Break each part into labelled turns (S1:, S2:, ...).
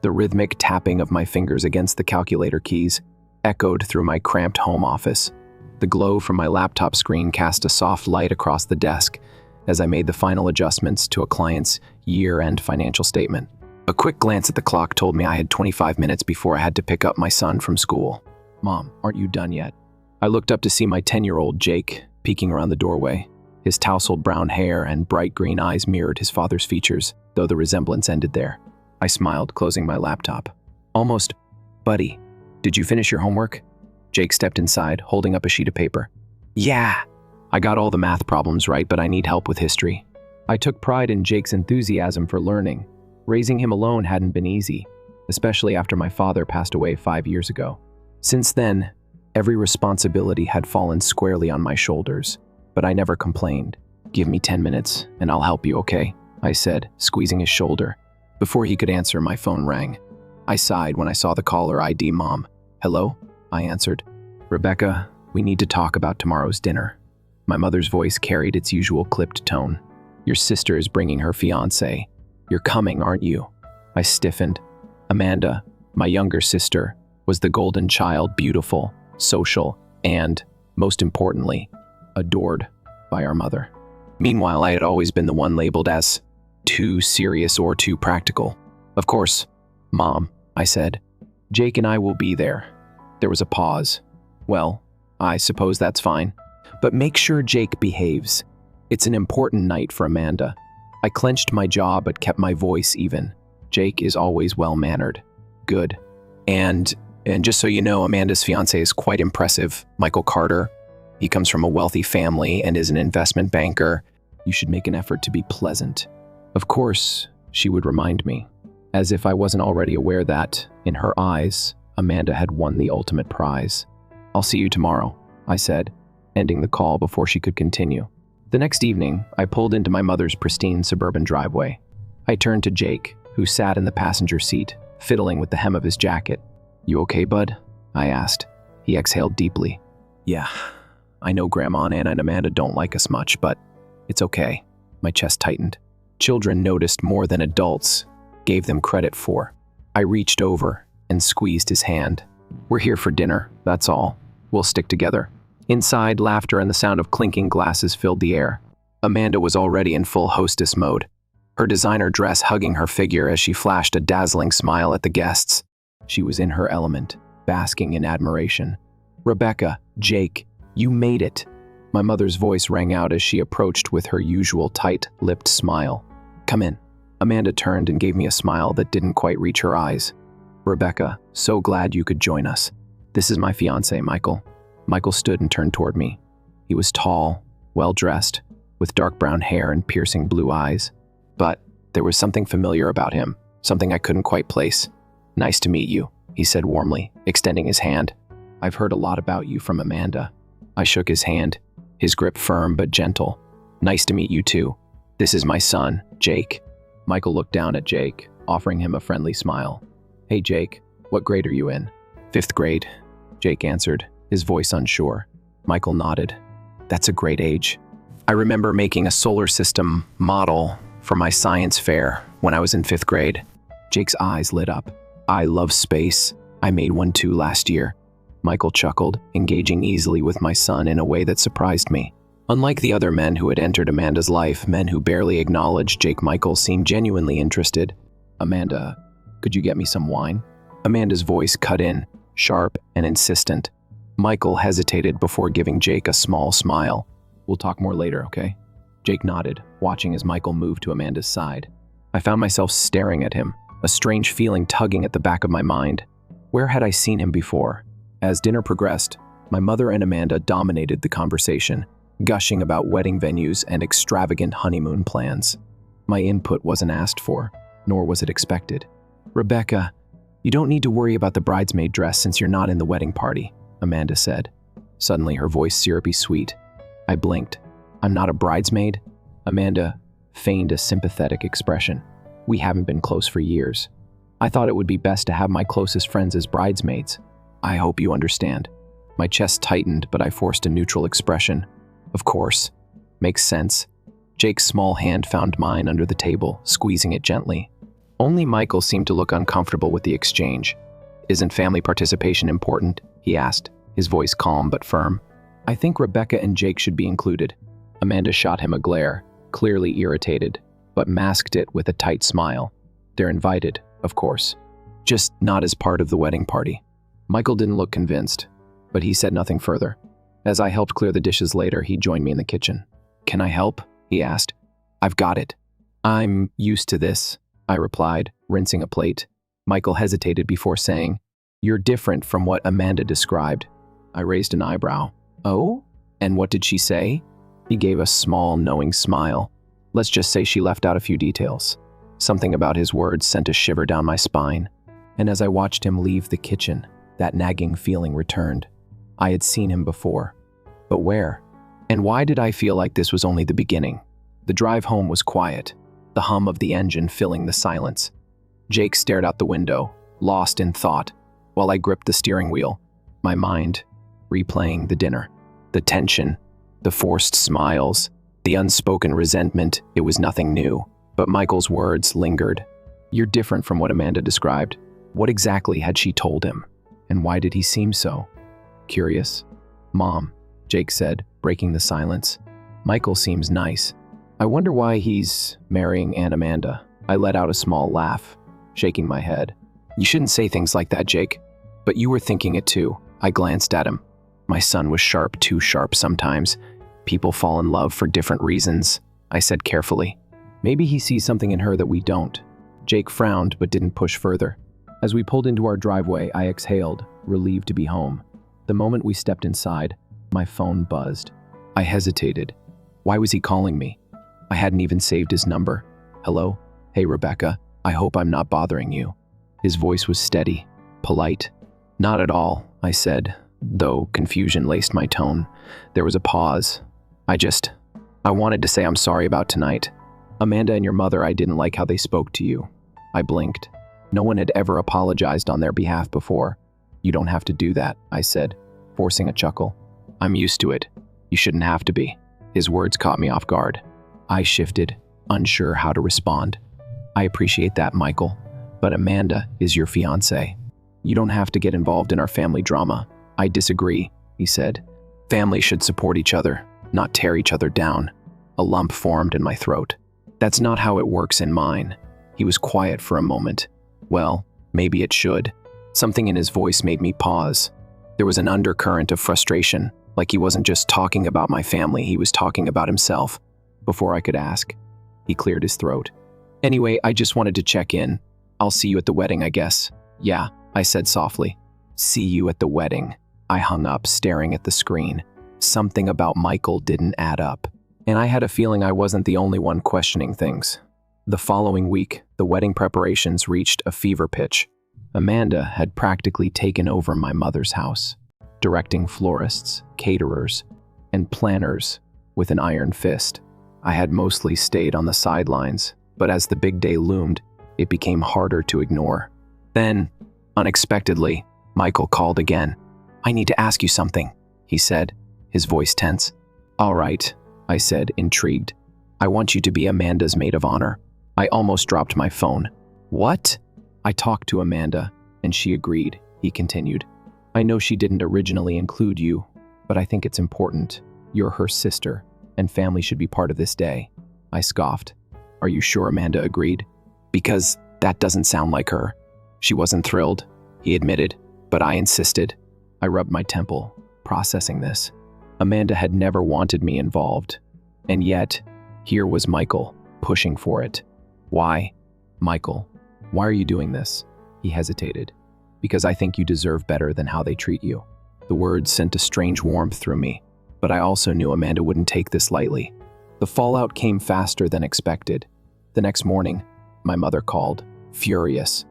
S1: The rhythmic tapping of my fingers against the calculator keys echoed through my cramped home office. The glow from my laptop screen cast a soft light across the desk as I made the final adjustments to a client's year-end financial statement. A quick glance at the clock told me I had 25 minutes before I had to pick up my son from school. "Mom, aren't you done yet?" I looked up to see my 10-year-old Jake peeking around the doorway. His tousled brown hair and bright green eyes mirrored his father's features, though the resemblance ended there. I smiled, closing my laptop. "Almost. Buddy, did you finish your homework?" Jake stepped inside, holding up a sheet of paper. "Yeah." I got all the math problems right, but I need help with history. I took pride in Jake's enthusiasm for learning. Raising him alone hadn't been easy, especially after my father passed away 5 years ago. Since then, every responsibility had fallen squarely on my shoulders, but I never complained. "Give me 10 minutes, and I'll help you, okay?" I said, squeezing his shoulder. Before he could answer, my phone rang. I sighed when I saw the caller ID Mom. "Hello?" I answered. "Rebecca, we need to talk about tomorrow's dinner." My mother's voice carried its usual clipped tone. "Your sister is bringing her fiancé. You're coming, aren't you?" I stiffened. Amanda, my younger sister, was the golden child, beautiful, social, and, most importantly, adored by our mother. Meanwhile, I had always been the one labeled as too serious or too practical. "Of course, Mom," I said. "Jake and I will be there." There was a pause. "Well, I suppose that's fine. But make sure Jake behaves. It's an important night for Amanda." I clenched my jaw but kept my voice even. "Jake is always well-mannered." "Good. And just so you know, Amanda's fiancé is quite impressive, Michael Carter. He comes from a wealthy family and is an investment banker. You should make an effort to be pleasant." "Of course," she would remind me, as if I wasn't already aware that, in her eyes, Amanda had won the ultimate prize. "I'll see you tomorrow," I said, ending the call before she could continue. The next evening, I pulled into my mother's pristine suburban driveway. I turned to Jake, who sat in the passenger seat, fiddling with the hem of his jacket. "You okay, bud?" I asked. He exhaled deeply. "Yeah, I know Grandma Anna and Amanda don't like us much, but it's okay." My chest tightened. Children noticed more than adults gave them credit for. I reached over and squeezed his hand. "We're here for dinner, that's all. We'll stick together." Inside, laughter and the sound of clinking glasses filled the air. Amanda was already in full hostess mode, her designer dress hugging her figure as she flashed a dazzling smile at the guests. She was in her element, basking in admiration. "Rebecca, Jake, you made it." My mother's voice rang out as she approached with her usual tight-lipped smile. "Come in." Amanda turned and gave me a smile that didn't quite reach her eyes. "Rebecca, so glad you could join us. This is my fiancé, Michael." Michael stood and turned toward me. He was tall, well-dressed, with dark brown hair and piercing blue eyes. But there was something familiar about him, something I couldn't quite place. "Nice to meet you," he said warmly, extending his hand. "I've heard a lot about you from Amanda." I shook his hand, his grip firm but gentle. "Nice to meet you too. This is my son, Jake." Michael looked down at Jake, offering him a friendly smile. "Hey Jake, what grade are you in?" "5th grade," Jake answered, his voice unsure. Michael nodded. "That's a great age. I remember making a solar system model for my science fair when I was in 5th grade." Jake's eyes lit up. "I love space. I made one too last year." Michael chuckled, engaging easily with my son in a way that surprised me. Unlike the other men who had entered Amanda's life, men who barely acknowledged Jake Michael seemed genuinely interested. "Amanda, could you get me some wine?" Amanda's voice cut in, sharp and insistent. Michael hesitated before giving Jake a small smile. "We'll talk more later, okay?" Jake nodded, watching as Michael moved to Amanda's side. I found myself staring at him, a strange feeling tugging at the back of my mind. Where had I seen him before? As dinner progressed, my mother and Amanda dominated the conversation, gushing about wedding venues and extravagant honeymoon plans. My input wasn't asked for, nor was it expected. "Rebecca, you don't need to worry about the bridesmaid dress since you're not in the wedding party," Amanda said, suddenly her voice syrupy sweet. I blinked. "I'm not a bridesmaid?" Amanda feigned a sympathetic expression. "We haven't been close for years. I thought it would be best to have my closest friends as bridesmaids. I hope you understand." My chest tightened, but I forced a neutral expression. "Of course. Makes sense." Jake's small hand found mine under the table, squeezing it gently. Only Michael seemed to look uncomfortable with the exchange. "Isn't family participation important?" he asked, his voice calm but firm. "I think Rebecca and Jake should be included." Amanda shot him a glare, clearly irritated, but masked it with a tight smile. "They're invited, of course. Just not as part of the wedding party." Michael didn't look convinced, but he said nothing further. As I helped clear the dishes later, he joined me in the kitchen. "Can I help?" he asked. "I've got it." "I'm used to this," I replied, rinsing a plate. Michael hesitated before saying, "You're different from what Amanda described." I raised an eyebrow. "Oh? And what did she say?" He gave a small, knowing smile. Let's just say she left out a few details. Something about his words sent a shiver down my spine. And as I watched him leave the kitchen, that nagging feeling returned. I had seen him before. But where? And why did I feel like this was only the beginning? The drive home was quiet, the hum of the engine filling the silence. Jake stared out the window, lost in thought, while I gripped the steering wheel, my mind replaying the dinner. The tension, the forced smiles, the unspoken resentment. It was nothing new, but Michael's words lingered. "You're different from what Amanda described." What exactly had she told him? And why did he seem so curious? "Mom," Jake said, breaking the silence. "Michael seems nice. I wonder why he's marrying Aunt Amanda." I let out a small laugh, shaking my head. "You shouldn't say things like that, Jake." "But you were thinking it too." I glanced at him. My son was sharp, too sharp sometimes. "People fall in love for different reasons," I said carefully. "Maybe he sees something in her that we don't." Jake frowned but didn't push further. As we pulled into our driveway, I exhaled, relieved to be home. The moment we stepped inside, my phone buzzed. I hesitated. Why was he calling me? I hadn't even saved his number. "Hello? Hey, Rebecca. I hope I'm not bothering you." His voice was steady, polite. "Not at all," I said, though confusion laced my tone. There was a pause. I wanted to say I'm sorry about tonight. Amanda and your mother, I didn't like how they spoke to you." I blinked. No one had ever apologized on their behalf before. "You don't have to do that," I said, forcing a chuckle. "I'm used to it. You shouldn't have to be." His words caught me off guard. I shifted, unsure how to respond. "I appreciate that, Michael, but Amanda is your fiancée. You don't have to get involved in our family drama." "I disagree," he said. "Families should support each other, not tear each other down." A lump formed in my throat. "That's not how it works in mine." He was quiet for a moment. "Well, maybe it should." Something in his voice made me pause. There was an undercurrent of frustration, like he wasn't just talking about my family, he was talking about himself. Before I could ask, he cleared his throat. "Anyway, I just wanted to check in. I'll see you at the wedding, I guess." "Yeah," I said softly. "See you at the wedding." I hung up, staring at the screen. Something about Michael didn't add up, and I had a feeling I wasn't the only one questioning things. The following week, the wedding preparations reached a fever pitch. Amanda had practically taken over my mother's house, directing florists, caterers, and planners with an iron fist. I had mostly stayed on the sidelines, but as the big day loomed, it became harder to ignore. Then, unexpectedly, Michael called again. "I need to ask you something," he said, his voice tense. "All right," I said, intrigued. "I want you to be Amanda's maid of honor." I almost dropped my phone. "What?" "I talked to Amanda, and she agreed," he continued. "I know she didn't originally include you, but I think it's important. You're her sister, and family should be part of this day." I scoffed. "Are you sure Amanda agreed?" "Because that doesn't sound like her." "She wasn't thrilled," he admitted, "but I insisted." I rubbed my temple, processing this. Amanda had never wanted me involved, and yet, here was Michael, pushing for it. "Why?" "Michael, why are you doing this?" He hesitated. "Because I think you deserve better than how they treat you." The words sent a strange warmth through me, but I also knew Amanda wouldn't take this lightly. The fallout came faster than expected. The next morning, my mother called, furious.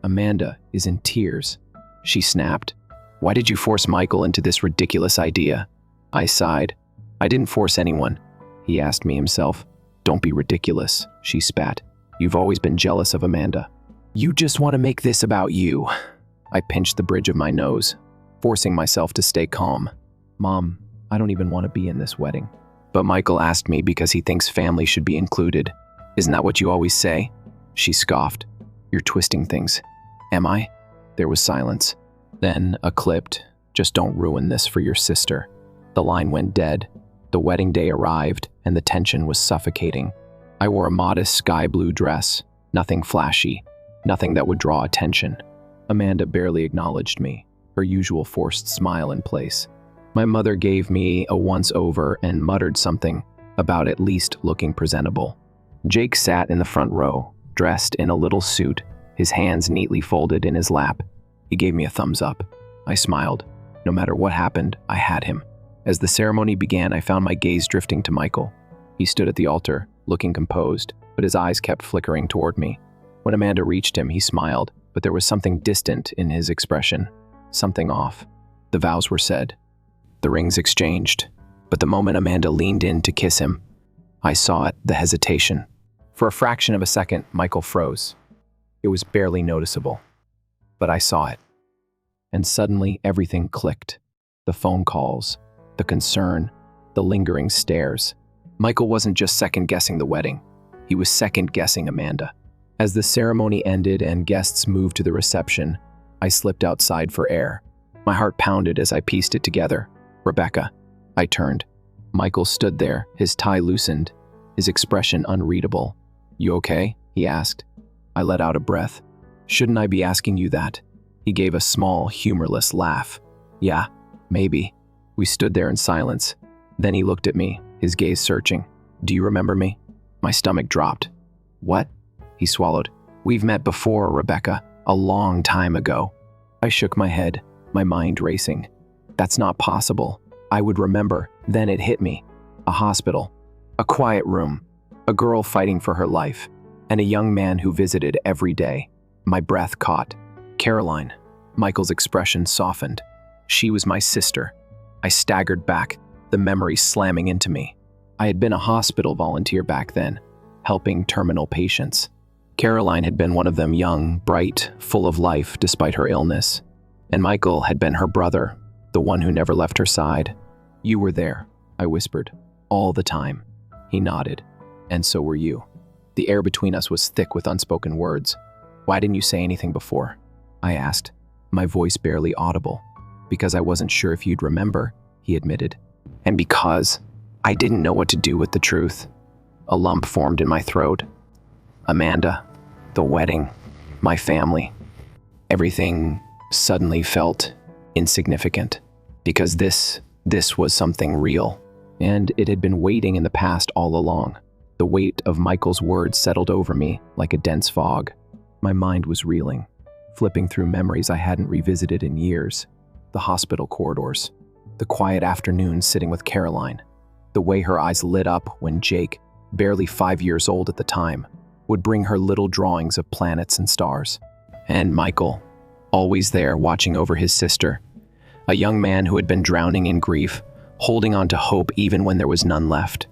S1: "Amanda is in tears." She snapped. "Why did you force Michael into this ridiculous idea?" I sighed. "I didn't force anyone," he asked me himself. "Don't be ridiculous," she spat. "You've always been jealous of Amanda." "You just want to make this about you." I pinched the bridge of my nose, forcing myself to stay calm. "Mom, I don't even want to be in this wedding." "But Michael asked me because he thinks family should be included. Isn't that what you always say?" She scoffed. You're twisting things. Am I? There was silence. Then a clipped, just don't ruin this for your sister. The line went dead. The wedding day arrived, and the tension was suffocating. I wore a modest sky blue dress, nothing flashy, nothing that would draw attention. Amanda barely acknowledged me, her usual forced smile in place. My mother gave me a once-over and muttered something about at least looking presentable. Jake sat in the front row, dressed in a little suit, his hands neatly folded in his lap. He gave me a thumbs up. I smiled. No matter what happened, I had him. As the ceremony began, I found my gaze drifting to Michael. He stood at the altar, looking composed, but his eyes kept flickering toward me. When Amanda reached him, he smiled, but there was something distant in his expression, something off. The vows were said. The rings exchanged, but the moment Amanda leaned in to kiss him, I saw it, the hesitation. For a fraction of a second, Michael froze. It was barely noticeable, but I saw it. And suddenly, everything clicked. The phone calls, the concern, the lingering stares. Michael wasn't just second-guessing the wedding. He was second-guessing Amanda. As the ceremony ended and guests moved to the reception, I slipped outside for air. My heart pounded as I pieced it together. Rebecca. I turned. Michael stood there, his tie loosened, his expression unreadable. You okay? He asked. I let out a breath. Shouldn't I be asking you that? He gave a small, humorless laugh. Yeah, maybe. We stood there in silence. Then he looked at me, his gaze searching. Do you remember me? My stomach dropped. What? He swallowed. We've met before, Rebecca, a long time ago. I shook my head, my mind racing. That's not possible. I would remember. Then it hit me. A hospital, a quiet room, a girl fighting for her life, and a young man who visited every day. My breath caught. Caroline. Michael's expression softened. She was my sister. I staggered back, the memory slamming into me. I had been a hospital volunteer back then, helping terminal patients. Caroline had been one of them, young, bright, full of life despite her illness. And Michael had been her brother, the one who never left her side. You were there, I whispered, all the time. He nodded. And so were you. The air between us was thick with unspoken words. Why didn't you say anything before? I asked, my voice barely audible. Because I wasn't sure if you'd remember, he admitted. And because I didn't know what to do with the truth. A lump formed in my throat. Amanda, the wedding, my family. Everything suddenly felt insignificant. Because this was something real. And it had been waiting in the past all along. The weight of Michael's words settled over me like a dense fog. My mind was reeling, flipping through memories I hadn't revisited in years. The hospital corridors, the quiet afternoons sitting with Caroline, the way her eyes lit up when Jake, barely 5 years old at the time, would bring her little drawings of planets and stars. And Michael, always there watching over his sister, a young man who had been drowning in grief, holding on to hope even when there was none left.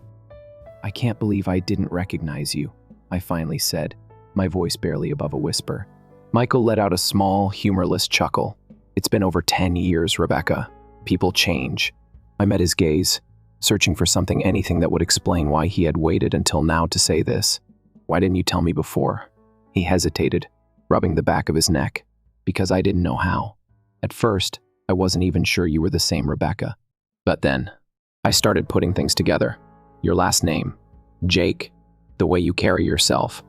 S1: I can't believe I didn't recognize you, I finally said, my voice barely above a whisper. Michael let out a small, humorless chuckle. It's been over 10 years, Rebecca. People change. I met his gaze, searching for anything that would explain why he had waited until now to say this. Why didn't you tell me before? He hesitated, rubbing the back of his neck. Because I didn't know how. At first, I wasn't even sure you were the same Rebecca. But then, I started putting things together. Your last name, Jake, the way you carry yourself.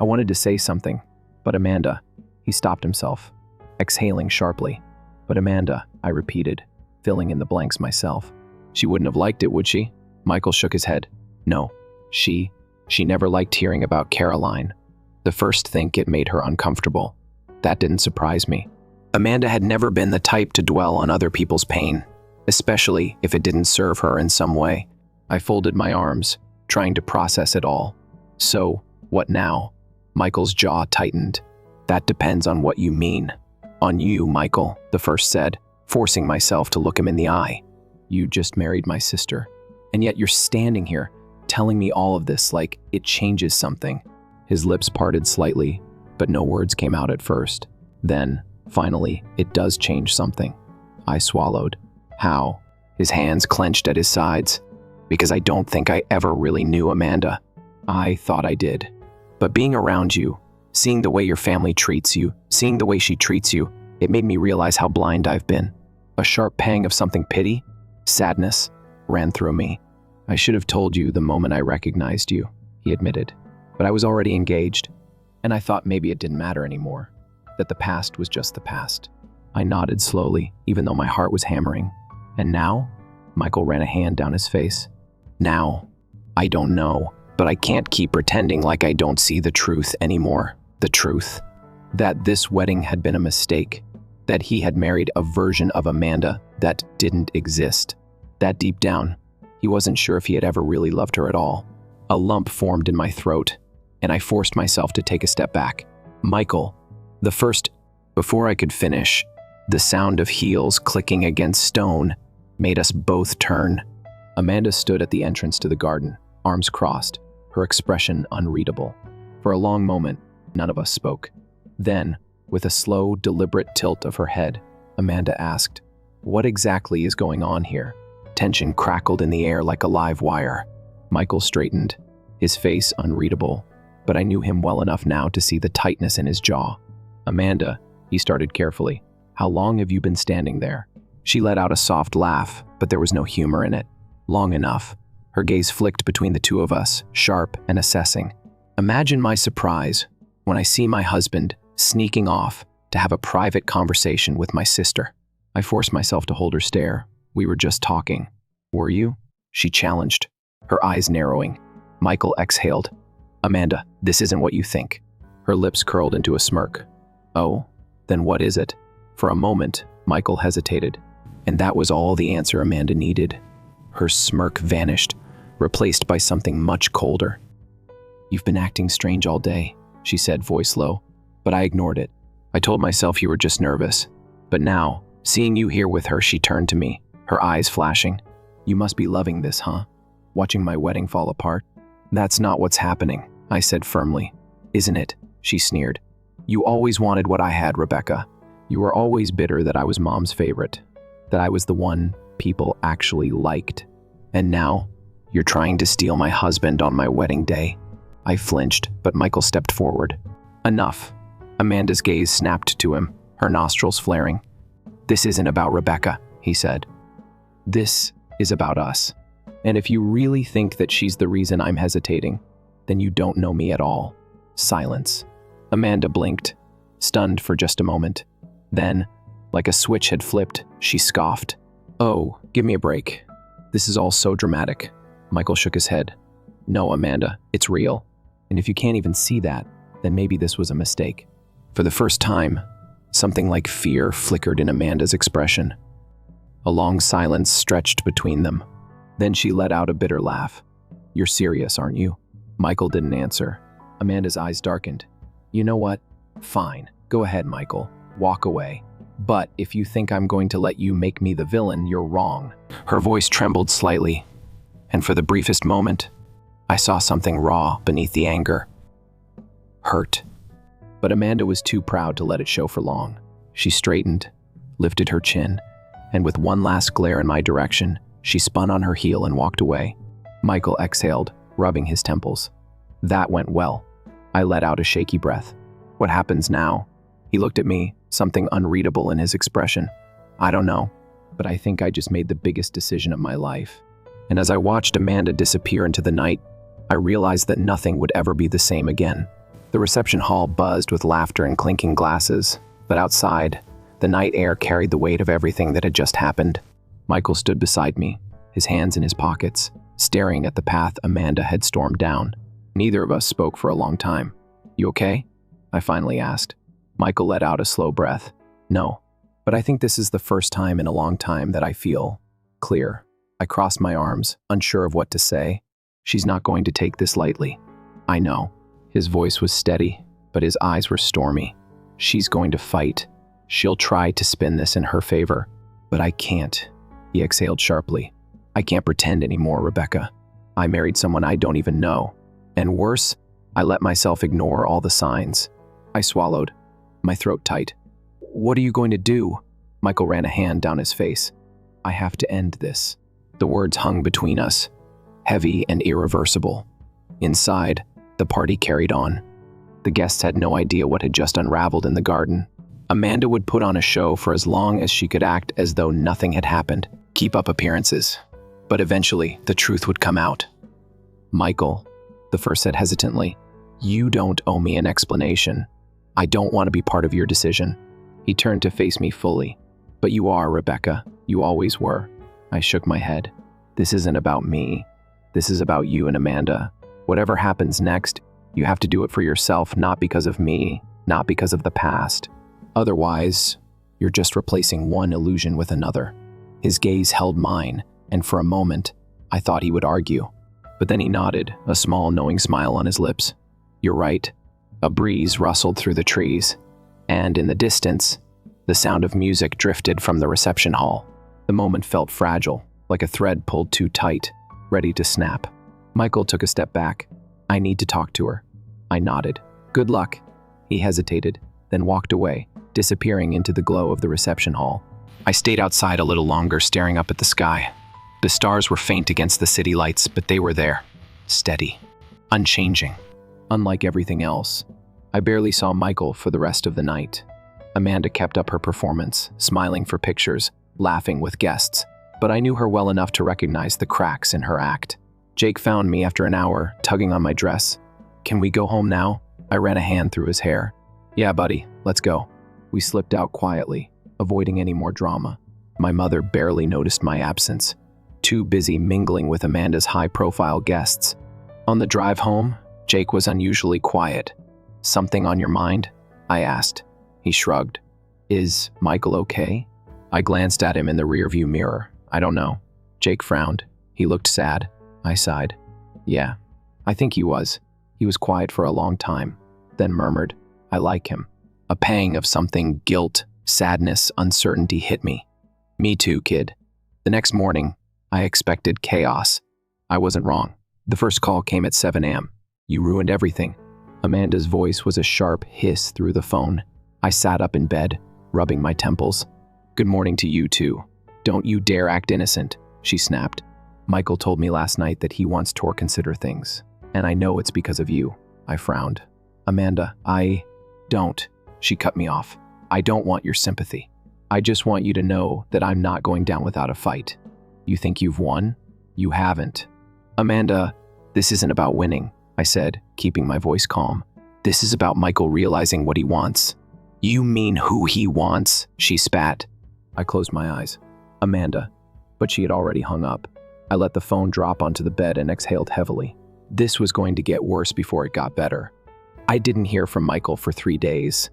S1: I wanted to say something, but Amanda, he stopped himself, exhaling sharply. But Amanda, I repeated, filling in the blanks myself. She wouldn't have liked it, would she? Michael shook his head. No, she never liked hearing about Caroline. The first think it made her uncomfortable. That didn't surprise me. Amanda had never been the type to dwell on other people's pain, especially if it didn't serve her in some way. I folded my arms, trying to process it all. So, what now? Michael's jaw tightened. That depends on what you mean. On you, Michael, the first said, forcing myself to look him in the eye. You just married my sister, and yet you're standing here, telling me all of this like it changes something. His lips parted slightly, but no words came out at first. Then, finally, it does change something. I swallowed. How? His hands clenched at his sides. Because I don't think I ever really knew Amanda. I thought I did. But being around you, Seeing the way your family treats you, seeing the way she treats you, it made me realize how blind I've been. A sharp pang of something pity, sadness, ran through me. I should have told you the moment I recognized you, he admitted. But I was already engaged, and I thought maybe it didn't matter anymore, that the past was just the past. I nodded slowly, even though my heart was hammering. And now? Michael ran a hand down his face. Now, I don't know, but I can't keep pretending like I don't see the truth anymore. The truth. That this wedding had been a mistake. That he had married a version of Amanda that didn't exist. That deep down, he wasn't sure if he had ever really loved her at all. A lump formed in my throat, and I forced myself to take a step back. Michael, before I could finish, the sound of heels clicking against stone made us both turn. Amanda stood at the entrance to the garden, arms crossed, her expression unreadable. For a long moment, none of us spoke. Then, with a slow, deliberate tilt of her head, Amanda asked, "What exactly is going on here?" Tension crackled in the air like a live wire. Michael straightened, his face unreadable, but I knew him well enough now to see the tightness in his jaw. "Amanda," he started carefully, "how long have you been standing there?" She let out a soft laugh, but there was no humor in it. "Long enough." Her gaze flicked between the two of us, sharp and assessing. Imagine my surprise when I see my husband sneaking off to have a private conversation with my sister. I forced myself to hold her stare. "We were just talking." "Were you?" she challenged, her eyes narrowing. Michael exhaled. "Amanda, this isn't what you think." Her lips curled into a smirk. "Oh, then what is it?" For a moment, Michael hesitated, and that was all the answer Amanda needed. Her smirk vanished, replaced by something much colder. "You've been acting strange all day," she said, voice low, but I ignored it. I told myself you were just nervous. But now, seeing you here with her, she turned to me, her eyes flashing. "You must be loving this, huh? Watching my wedding fall apart?" "That's not what's happening," I said firmly. "Isn't it?" she sneered. "You always wanted what I had, Rebecca. You were always bitter that I was Mom's favorite, that I was the one people actually liked. And now, you're trying to steal my husband on my wedding day." I flinched, but Michael stepped forward. "Enough." Amanda's gaze snapped to him, her nostrils flaring. "This isn't about Rebecca," he said. "This is about us. And if you really think that she's the reason I'm hesitating, then you don't know me at all." Silence. Amanda blinked, stunned for just a moment. Then, like a switch had flipped, she scoffed. "Oh, give me a break. This is all so dramatic." Michael shook his head. "No, Amanda, it's real. And if you can't even see that, then maybe this was a mistake." For the first time, something like fear flickered in Amanda's expression. A long silence stretched between them. Then she let out a bitter laugh. "You're serious, aren't you?" Michael didn't answer. Amanda's eyes darkened. "You know what? Fine. Go ahead, Michael. Walk away. But if you think I'm going to let you make me the villain, you're wrong." Her voice trembled slightly, and for the briefest moment, I saw something raw beneath the anger. Hurt. But Amanda was too proud to let it show for long. She straightened, lifted her chin, and with one last glare in my direction, she spun on her heel and walked away. Michael exhaled, rubbing his temples. "That went well." I let out a shaky breath. "What happens now?" He looked at me, something unreadable in his expression. "I don't know, but I think I just made the biggest decision of my life." And as I watched Amanda disappear into the night, I realized that nothing would ever be the same again. The reception hall buzzed with laughter and clinking glasses, but outside, the night air carried the weight of everything that had just happened. Michael stood beside me, his hands in his pockets, staring at the path Amanda had stormed down. Neither of us spoke for a long time. "You okay?" I finally asked. Michael let out a slow breath. "No, but I think this is the first time in a long time that I feel clear." I crossed my arms, unsure of what to say. "She's not going to take this lightly." "I know." His voice was steady, but his eyes were stormy. "She's going to fight. She'll try to spin this in her favor. But I can't." He exhaled sharply. "I can't pretend anymore, Rebecca. I married someone I don't even know. And worse, I let myself ignore all the signs." I swallowed, my throat tight. "What are you going to do?" Michael ran a hand down his face. "I have to end this." The words hung between us, heavy and irreversible. Inside, the party carried on. The guests had no idea what had just unraveled in the garden. Amanda would put on a show for as long as she could act as though nothing had happened, keep up appearances. But eventually, the truth would come out. "Michael," the first said hesitantly, "you don't owe me an explanation. I don't want to be part of your decision." He turned to face me fully. "But you are, Rebecca. You always were." I shook my head. "This isn't about me. This is about you and Amanda. Whatever happens next, you have to do it for yourself, not because of me, not because of the past. Otherwise, you're just replacing one illusion with another." His gaze held mine, and for a moment, I thought he would argue. But then he nodded, a small, knowing smile on his lips. "You're right." A breeze rustled through the trees, and in the distance, the sound of music drifted from the reception hall. The moment felt fragile, like a thread pulled too tight, ready to snap. Michael took a step back. "I need to talk to her." I nodded. "Good luck." He hesitated, then walked away, disappearing into the glow of the reception hall. I stayed outside a little longer, staring up at the sky. The stars were faint against the city lights, but they were there, steady, unchanging. Unlike everything else, I barely saw Michael for the rest of the night. Amanda kept up her performance, smiling for pictures, laughing with guests, but I knew her well enough to recognize the cracks in her act. Jake found me after an hour, tugging on my dress. "Can we go home now?" I ran a hand through his hair. "Yeah, buddy, let's go." We slipped out quietly, avoiding any more drama. My mother barely noticed my absence, too busy mingling with Amanda's high-profile guests. On the drive home, Jake was unusually quiet. "Something on your mind?" I asked. He shrugged. "Is Michael okay?" I glanced at him in the rearview mirror. "I don't know." Jake frowned. He looked sad. I sighed. "Yeah, I think he was." He was quiet for a long time, then murmured, "I like him." A pang of something, guilt, sadness, uncertainty hit me. "Me too, kid." The next morning, I expected chaos. I wasn't wrong. The first call came at 7 a.m. "You ruined everything." Amanda's voice was a sharp hiss through the phone. I sat up in bed, rubbing my temples. "Good morning to you too. Don't you dare act innocent," she snapped. "Michael told me last night that he wants to reconsider things, and I know it's because of you." I frowned. "Amanda, I don't." She cut me off. "I don't want your sympathy. I just want you to know that I'm not going down without a fight. You think you've won? You haven't." "Amanda, this isn't about winning," I said, keeping my voice calm. "This is about Michael realizing what he wants." "You mean who he wants?" she spat. I closed my eyes. "Amanda." But she had already hung up. I let the phone drop onto the bed and exhaled heavily. This was going to get worse before it got better. I didn't hear from Michael for 3 days.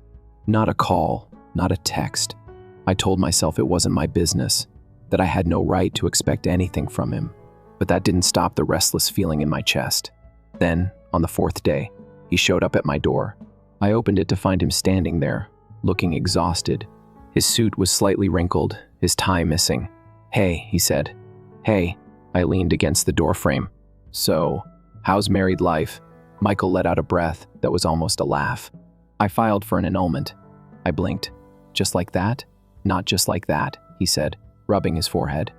S1: Not a call, not a text. I told myself it wasn't my business, that I had no right to expect anything from him. But that didn't stop the restless feeling in my chest. Then, on the 4th day, he showed up at my door. I opened it to find him standing there, looking exhausted. His suit was slightly wrinkled, his tie missing. "Hey," he said. "Hey." I leaned against the doorframe. "So, how's married life?" Michael let out a breath that was almost a laugh. "I filed for an annulment." I blinked. "Just like that?" "Not just like that," he said, rubbing his forehead.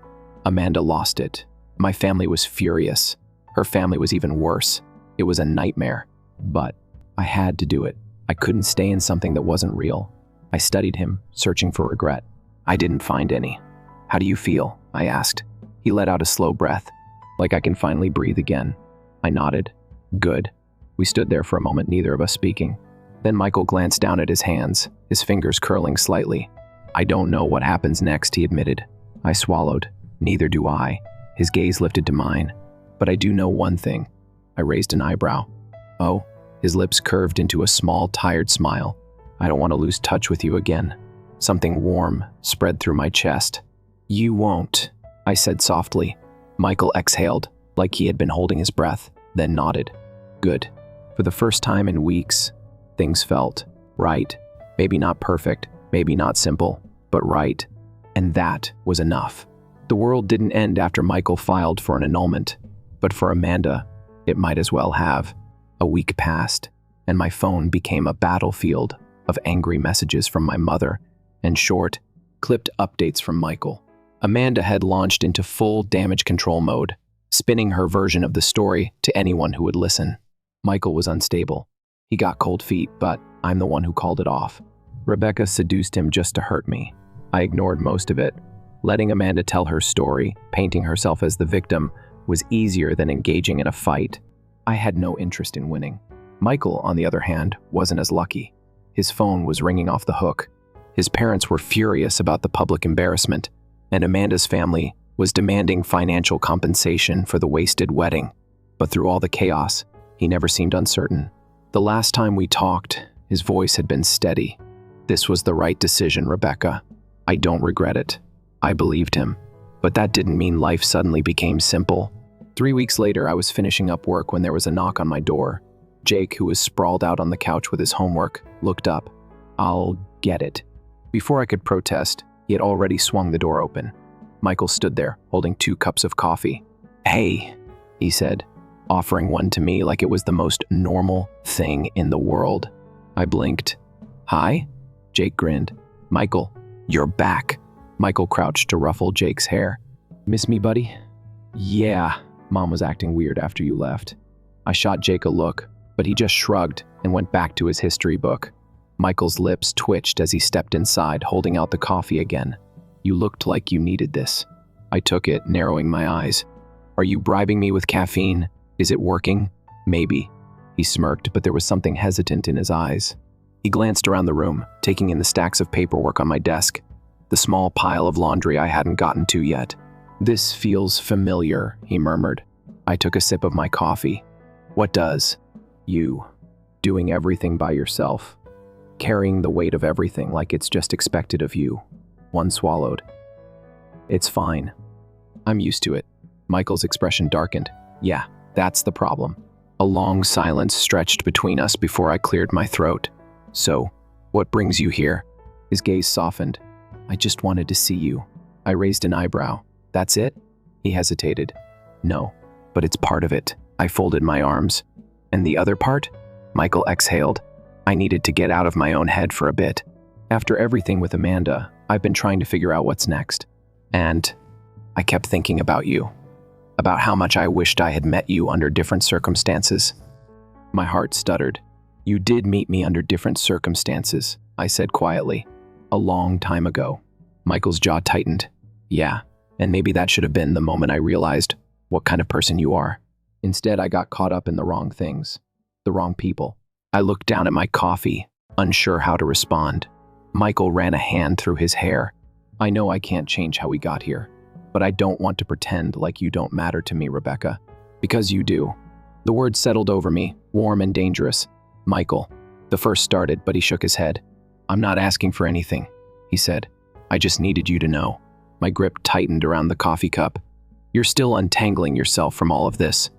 S1: Amanda lost it. My family was furious. Her family was even worse. It was a nightmare. But I had to do it. I couldn't stay in something that wasn't real. I studied him, searching for regret. I didn't find any. "How do you feel?" I asked. He let out a slow breath, like I can finally breathe again. I nodded. "Good." We stood there for a moment, neither of us speaking. Then Michael glanced down at his hands, his fingers curling slightly. "I don't know what happens next," he admitted. I swallowed. "Neither do I." His gaze lifted to mine. "But I do know one thing." I raised an eyebrow. "Oh?" His lips curved into a small, tired smile. "I don't want to lose touch with you again." Something warm spread through my chest. "You won't," I said softly. Michael exhaled, like he had been holding his breath, then nodded. "Good." For the first time in weeks, things felt right. Maybe not perfect, maybe not simple, but right. And that was enough. The world didn't end after Michael filed for an annulment, but for Amanda, it might as well have. A week passed, and my phone became a battlefield of angry messages from my mother and short, clipped updates from Michael. Amanda had launched into full damage control mode, spinning her version of the story to anyone who would listen. Michael was unstable. He got cold feet, but I'm the one who called it off. Rebecca seduced him just to hurt me. I ignored most of it. Letting Amanda tell her story, painting herself as the victim, was easier than engaging in a fight. I had no interest in winning. Michael, on the other hand, wasn't as lucky. His phone was ringing off the hook. His parents were furious about the public embarrassment, and Amanda's family was demanding financial compensation for the wasted wedding. But through all the chaos, he never seemed uncertain. The last time we talked, his voice had been steady. This was the right decision, Rebecca. I don't regret it. I believed him. But that didn't mean life suddenly became simple. 3 weeks later, I was finishing up work when there was a knock on my door. Jake, who was sprawled out on the couch with his homework, looked up. "I'll get it." Before I could protest, he had already swung the door open. Michael stood there, holding 2 cups of coffee. "Hey," he said, offering one to me like it was the most normal thing in the world. I blinked. "Hi?" Jake grinned. "Michael, you're back." Michael crouched to ruffle Jake's hair. "Miss me, buddy?" "Yeah, Mom was acting weird after you left." I shot Jake a look, but he just shrugged and went back to his history book. Michael's lips twitched as he stepped inside, holding out the coffee again. "You looked like you needed this." I took it, narrowing my eyes. "Are you bribing me with caffeine? Is it working?" "Maybe." He smirked, but there was something hesitant in his eyes. He glanced around the room, taking in the stacks of paperwork on my desk, the small pile of laundry I hadn't gotten to yet. "This feels familiar," he murmured. I took a sip of my coffee. "What does?" "You. Doing everything by yourself. Carrying the weight of everything like it's just expected of you." One swallowed. "It's fine. I'm used to it." Michael's expression darkened. "Yeah, that's the problem." A long silence stretched between us before I cleared my throat. "So, what brings you here?" His gaze softened. "I just wanted to see you." I raised an eyebrow. "That's it?" He hesitated. "No, but it's part of it." I folded my arms. "And the other part?" Michael exhaled. I needed to get out of my own head for a bit. After everything with Amanda, I've been trying to figure out what's next. And I kept thinking about you. About how much I wished I had met you under different circumstances. My heart stuttered. "You did meet me under different circumstances," I said quietly. "A long time ago." Michael's jaw tightened. "Yeah, and maybe that should have been the moment I realized what kind of person you are. Instead, I got caught up in the wrong things, the wrong people." I looked down at my coffee, unsure how to respond. Michael ran a hand through his hair. "I know I can't change how we got here, but I don't want to pretend like you don't matter to me, Rebecca. Because you do." The words settled over me, warm and dangerous. "Michael." The first started, but he shook his head. "I'm not asking for anything," he said. "I just needed you to know." My grip tightened around the coffee cup. "You're still untangling yourself from all of this."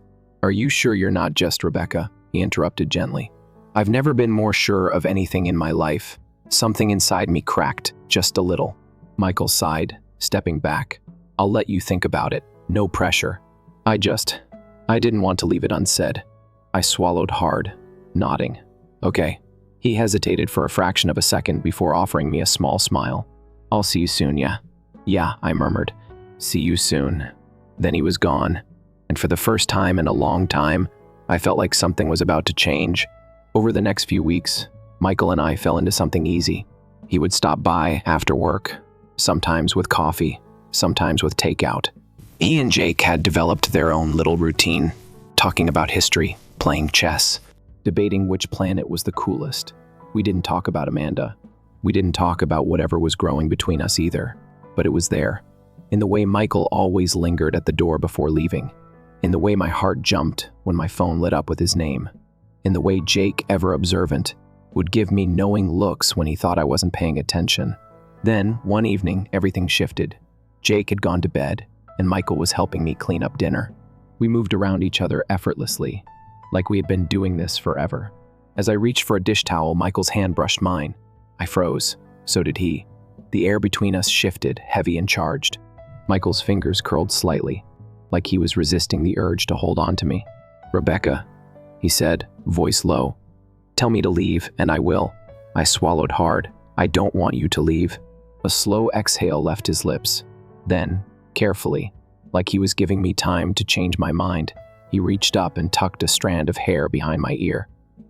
S1: "Are you sure you're not just Rebecca?" he interrupted gently. "I've never been more sure of anything in my life." Something inside me cracked, just a little. Michael sighed, stepping back. "I'll let you think about it. No pressure." I didn't want to leave it unsaid. I swallowed hard, nodding. "Okay." He hesitated for a fraction of a second before offering me a small smile. "I'll see you soon, yeah?" "Yeah," I murmured. "See you soon." Then he was gone. And for the first time in a long time, I felt like something was about to change. Over the next few weeks, Michael and I fell into something easy. He would stop by after work, sometimes with coffee, sometimes with takeout. He and Jake had developed their own little routine, talking about history, playing chess, debating which planet was the coolest. We didn't talk about Amanda. We didn't talk about whatever was growing between us either, but it was there. In the way Michael always lingered at the door before leaving. In the way my heart jumped when my phone lit up with his name. In the way Jake, ever observant, would give me knowing looks when he thought I wasn't paying attention. Then, one evening, everything shifted. Jake had gone to bed, and Michael was helping me clean up dinner. We moved around each other effortlessly, like we had been doing this forever. As I reached for a dish towel, Michael's hand brushed mine. I froze. So did he. The air between us shifted, heavy and charged. Michael's fingers curled slightly, like he was resisting the urge to hold on to me. "Rebecca," he said, voice low. "Tell me to leave, and I will." I swallowed hard. "I don't want you to leave." A slow exhale left his lips. Then, carefully, like he was giving me time to change my mind, he reached up and tucked a strand of hair behind my ear.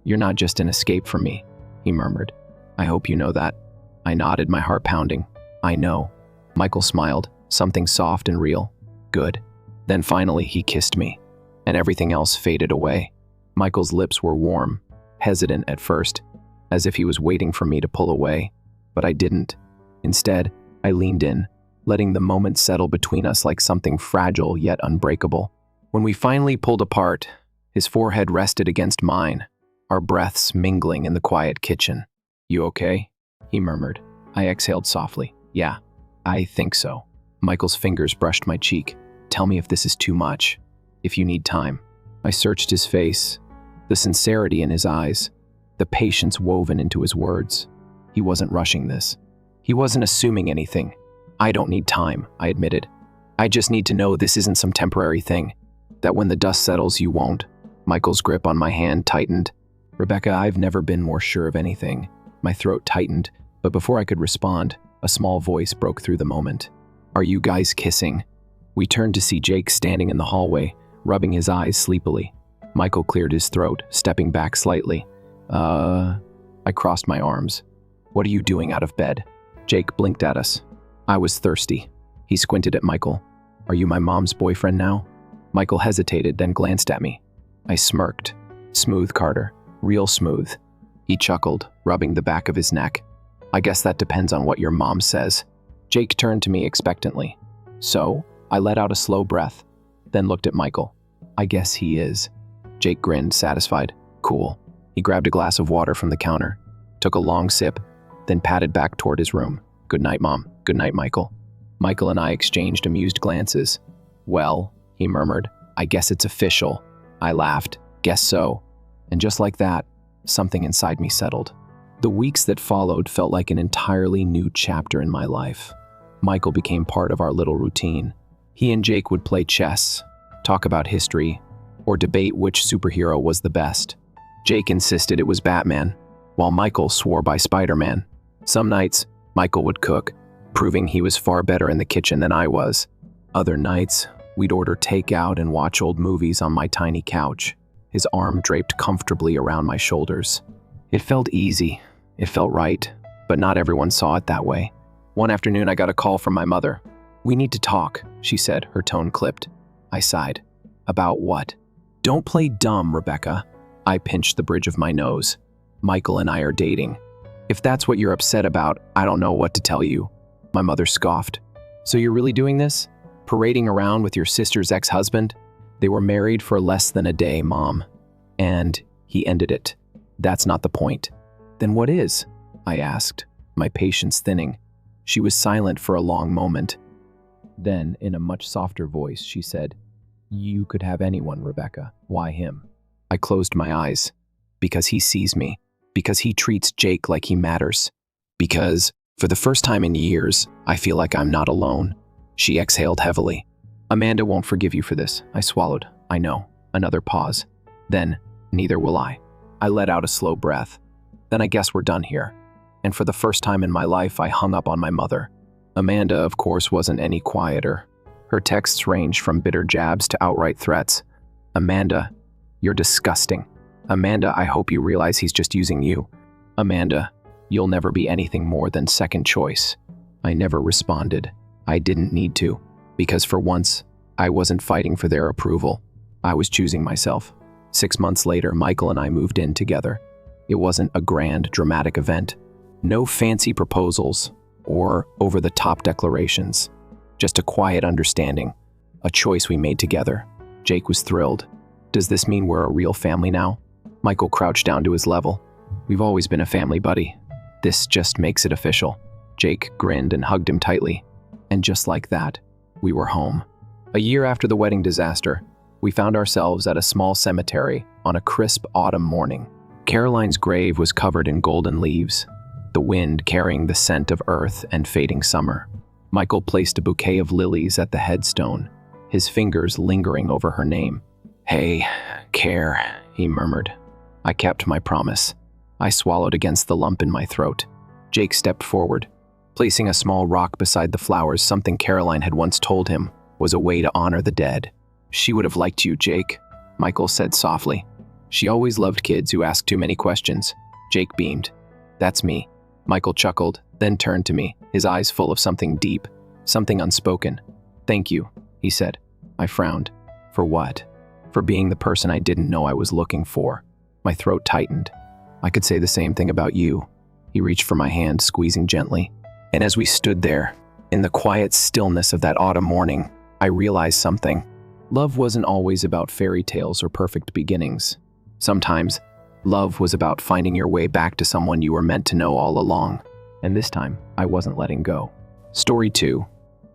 S1: You're not just an escape from me, he murmured. I hope you know that. I nodded, my heart pounding. I know. Michael smiled, something soft and real. Good. Then finally he kissed me, and everything else faded away. Michael's lips were warm, hesitant at first, as if he was waiting for me to pull away, but I didn't. Instead, I leaned in, letting the moment settle between us like something fragile yet unbreakable. When we finally pulled apart, his forehead rested against mine, our breaths mingling in the quiet kitchen. You okay? He murmured. I exhaled softly. Yeah, I think so. Michael's fingers brushed my cheek. Tell me if this is too much, if you need time. I searched his face, the sincerity in his eyes, the patience woven into his words. He wasn't rushing this. He wasn't assuming anything. I don't need time, I admitted. I just need to know this isn't some temporary thing, that when the dust settles, you won't. Michael's grip on my hand tightened. Rebecca, I've never been more sure of anything. My throat tightened, but before I could respond, a small voice broke through the moment. Are you guys kissing? We turned to see Jake standing in the hallway, rubbing his eyes sleepily. Michael cleared his throat, stepping back slightly. I crossed my arms. What are you doing out of bed? Jake blinked at us. I was thirsty. He squinted at Michael. Are you my mom's boyfriend now? Michael hesitated, then glanced at me. I smirked. Smooth, Carter. Real smooth. He chuckled, rubbing the back of his neck. I guess that depends on what your mom says. Jake turned to me expectantly. So? I let out a slow breath, then looked at Michael. I guess he is. Jake grinned, satisfied. Cool. He grabbed a glass of water from the counter, took a long sip, then padded back toward his room. Good night, Mom. Good night, Michael. Michael and I exchanged amused glances. Well, he murmured, I guess it's official. I laughed. Guess so. And just like that, something inside me settled. The weeks that followed felt like an entirely new chapter in my life. Michael became part of our little routine. He and Jake would play chess, talk about history, or debate which superhero was the best. Jake insisted it was Batman, while Michael swore by Spider-Man. Some nights, Michael would cook, proving he was far better in the kitchen than I was. Other nights, we'd order takeout and watch old movies on my tiny couch, his arm draped comfortably around my shoulders. It felt easy, it felt right, but not everyone saw it that way. One afternoon, I got a call from my mother. We need to talk, she said, her tone clipped. I sighed. About what? Don't play dumb, Rebecca. I pinched the bridge of my nose. Michael and I are dating. If that's what you're upset about, I don't know what to tell you. My mother scoffed. So you're really doing this? Parading around with your sister's ex-husband? They were married for less than a day, Mom. And he ended it. That's not the point. Then what is? I asked, my patience thinning. She was silent for a long moment. Then, in a much softer voice, she said, You could have anyone, Rebecca. Why him? I closed my eyes. Because he sees me. Because he treats Jake like he matters. Because, for the first time in years, I feel like I'm not alone. She exhaled heavily. Amanda won't forgive you for this. I swallowed. I know. Another pause. Then, neither will I. I let out a slow breath. Then I guess we're done here. And for the first time in my life, I hung up on my mother. Amanda, of course, wasn't any quieter. Her texts ranged from bitter jabs to outright threats. Amanda, you're disgusting. Amanda, I hope you realize he's just using you. Amanda, you'll never be anything more than second choice. I never responded. I didn't need to, because for once, I wasn't fighting for their approval. I was choosing myself. 6 months later, Michael and I moved in together. It wasn't a grand, dramatic event. No fancy proposals or over-the-top declarations. Just a quiet understanding, a choice we made together. Jake was thrilled. Does this mean we're a real family now? Michael crouched down to his level. We've always been a family, buddy. This just makes it official. Jake grinned and hugged him tightly. And just like that, we were home. A year after the wedding disaster, we found ourselves at a small cemetery on a crisp autumn morning. Caroline's grave was covered in golden leaves, the wind carrying the scent of earth and fading summer. Michael placed a bouquet of lilies at the headstone, his fingers lingering over her name. Hey, Care, he murmured. I kept my promise. I swallowed against the lump in my throat. Jake stepped forward, placing a small rock beside the flowers. Something Caroline had once told him was a way to honor the dead. She would have liked you, Jake, Michael said softly. She always loved kids who asked too many questions. Jake beamed. That's me. Michael chuckled, then turned to me, his eyes full of something deep, something unspoken. Thank you, he said. I frowned. For what? For being the person I didn't know I was looking for. My throat tightened. I could say the same thing about you. He reached for my hand, squeezing gently. And as we stood there, in the quiet stillness of that autumn morning, I realized something. Love wasn't always about fairy tales or perfect beginnings. Sometimes, love was about finding your way back to someone you were meant to know all along. And this time, I wasn't letting go. Story 2.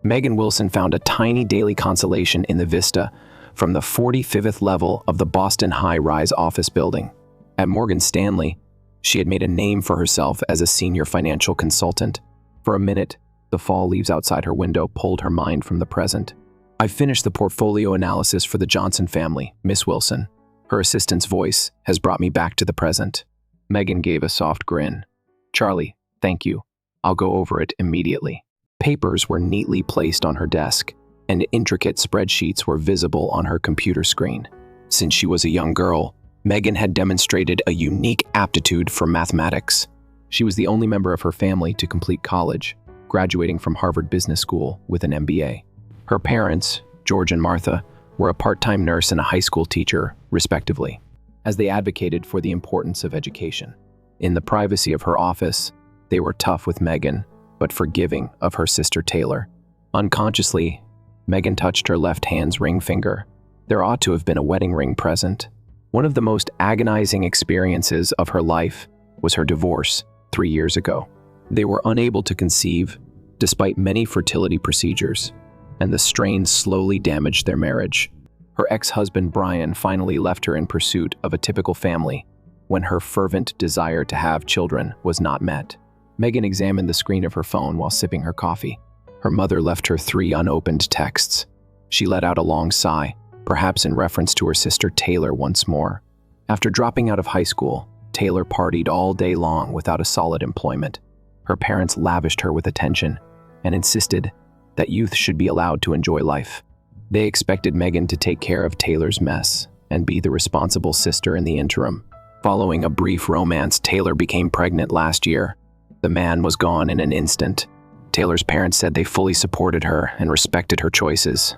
S1: Megan Wilson found a tiny daily consolation in the vista from the 45th level of the Boston high-rise office building. At Morgan Stanley, she had made a name for herself as a senior financial consultant. For a minute, the fall leaves outside her window pulled her mind from the present. I finished the portfolio analysis for the Johnson family, Miss Wilson. Her assistant's voice has brought me back to the present. Megan gave a soft grin. Charlie, thank you. I'll go over it immediately. Papers were neatly placed on her desk, and intricate spreadsheets were visible on her computer screen. Since she was a young girl, Megan had demonstrated a unique aptitude for mathematics. She was the only member of her family to complete college, graduating from Harvard Business School with an MBA. Her parents, George and Martha, were a part-time nurse and a high school teacher, respectively, as they advocated for the importance of education. In the privacy of her office, they were tough with Megan, but forgiving of her sister Taylor. Unconsciously, Megan touched her left hand's ring finger. There ought to have been a wedding ring present. One of the most agonizing experiences of her life was her divorce 3 years ago. They were unable to conceive, despite many fertility procedures, and the strain slowly damaged their marriage. Her ex-husband Brian finally left her in pursuit of a typical family when her fervent desire to have children was not met. Megan examined the screen of her phone while sipping her coffee. Her mother left her 3 unopened texts. She let out a long sigh, perhaps in reference to her sister Taylor once more. After dropping out of high school, Taylor partied all day long without a solid employment. Her parents lavished her with attention and insisted that youth should be allowed to enjoy life. They expected Megan to take care of Taylor's mess and be the responsible sister in the interim. Following a brief romance, Taylor became pregnant last year. The man was gone in an instant. Taylor's parents said they fully supported her and respected her choices.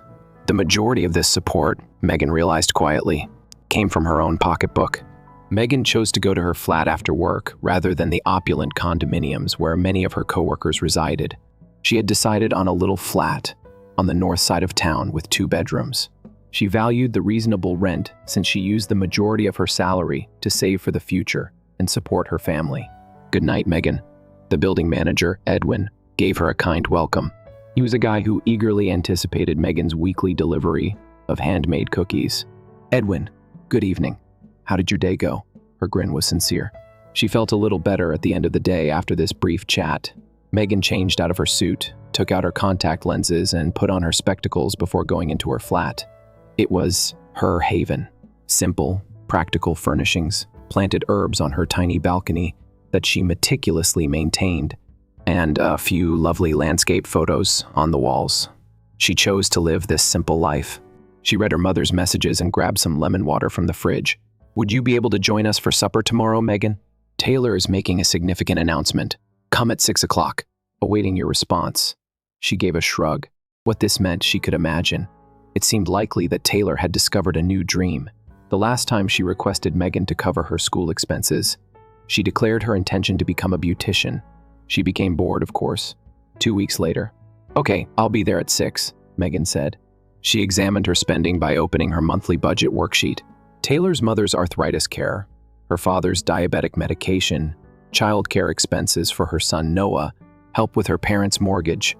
S1: The majority of this support, Megan realized quietly, came from her own pocketbook. Megan chose to go to her flat after work rather than the opulent condominiums where many of her coworkers resided. She had decided on a little flat on the north side of town with 2 bedrooms. She valued the reasonable rent since she used the majority of her salary to save for the future and support her family. Good night, Megan. The building manager, Edwin, gave her a kind welcome. He was a guy who eagerly anticipated Megan's weekly delivery of handmade cookies. Edwin, good evening. How did your day go? Her grin was sincere. She felt a little better at the end of the day after this brief chat. Megan changed out of her suit, took out her contact lenses, and put on her spectacles before going into her flat. It was her haven. Simple, practical furnishings, planted herbs on her tiny balcony that she meticulously maintained, and a few lovely landscape photos on the walls. She chose to live this simple life. She read her mother's messages and grabbed some lemon water from the fridge. Would you be able to join us for supper tomorrow, Megan? Taylor is making a significant announcement. Come at 6 o'clock. Awaiting your response. She gave a shrug. What this meant, she could imagine. It seemed likely that Taylor had discovered a new dream. The last time she requested Megan to cover her school expenses, she declared her intention to become a beautician. She became bored, of course. 2 weeks later. Okay, I'll be there at 6, Megan said. She examined her spending by opening her monthly budget worksheet. Taylor's mother's arthritis care, her father's diabetic medication, childcare expenses for her son Noah, help with her parents' mortgage,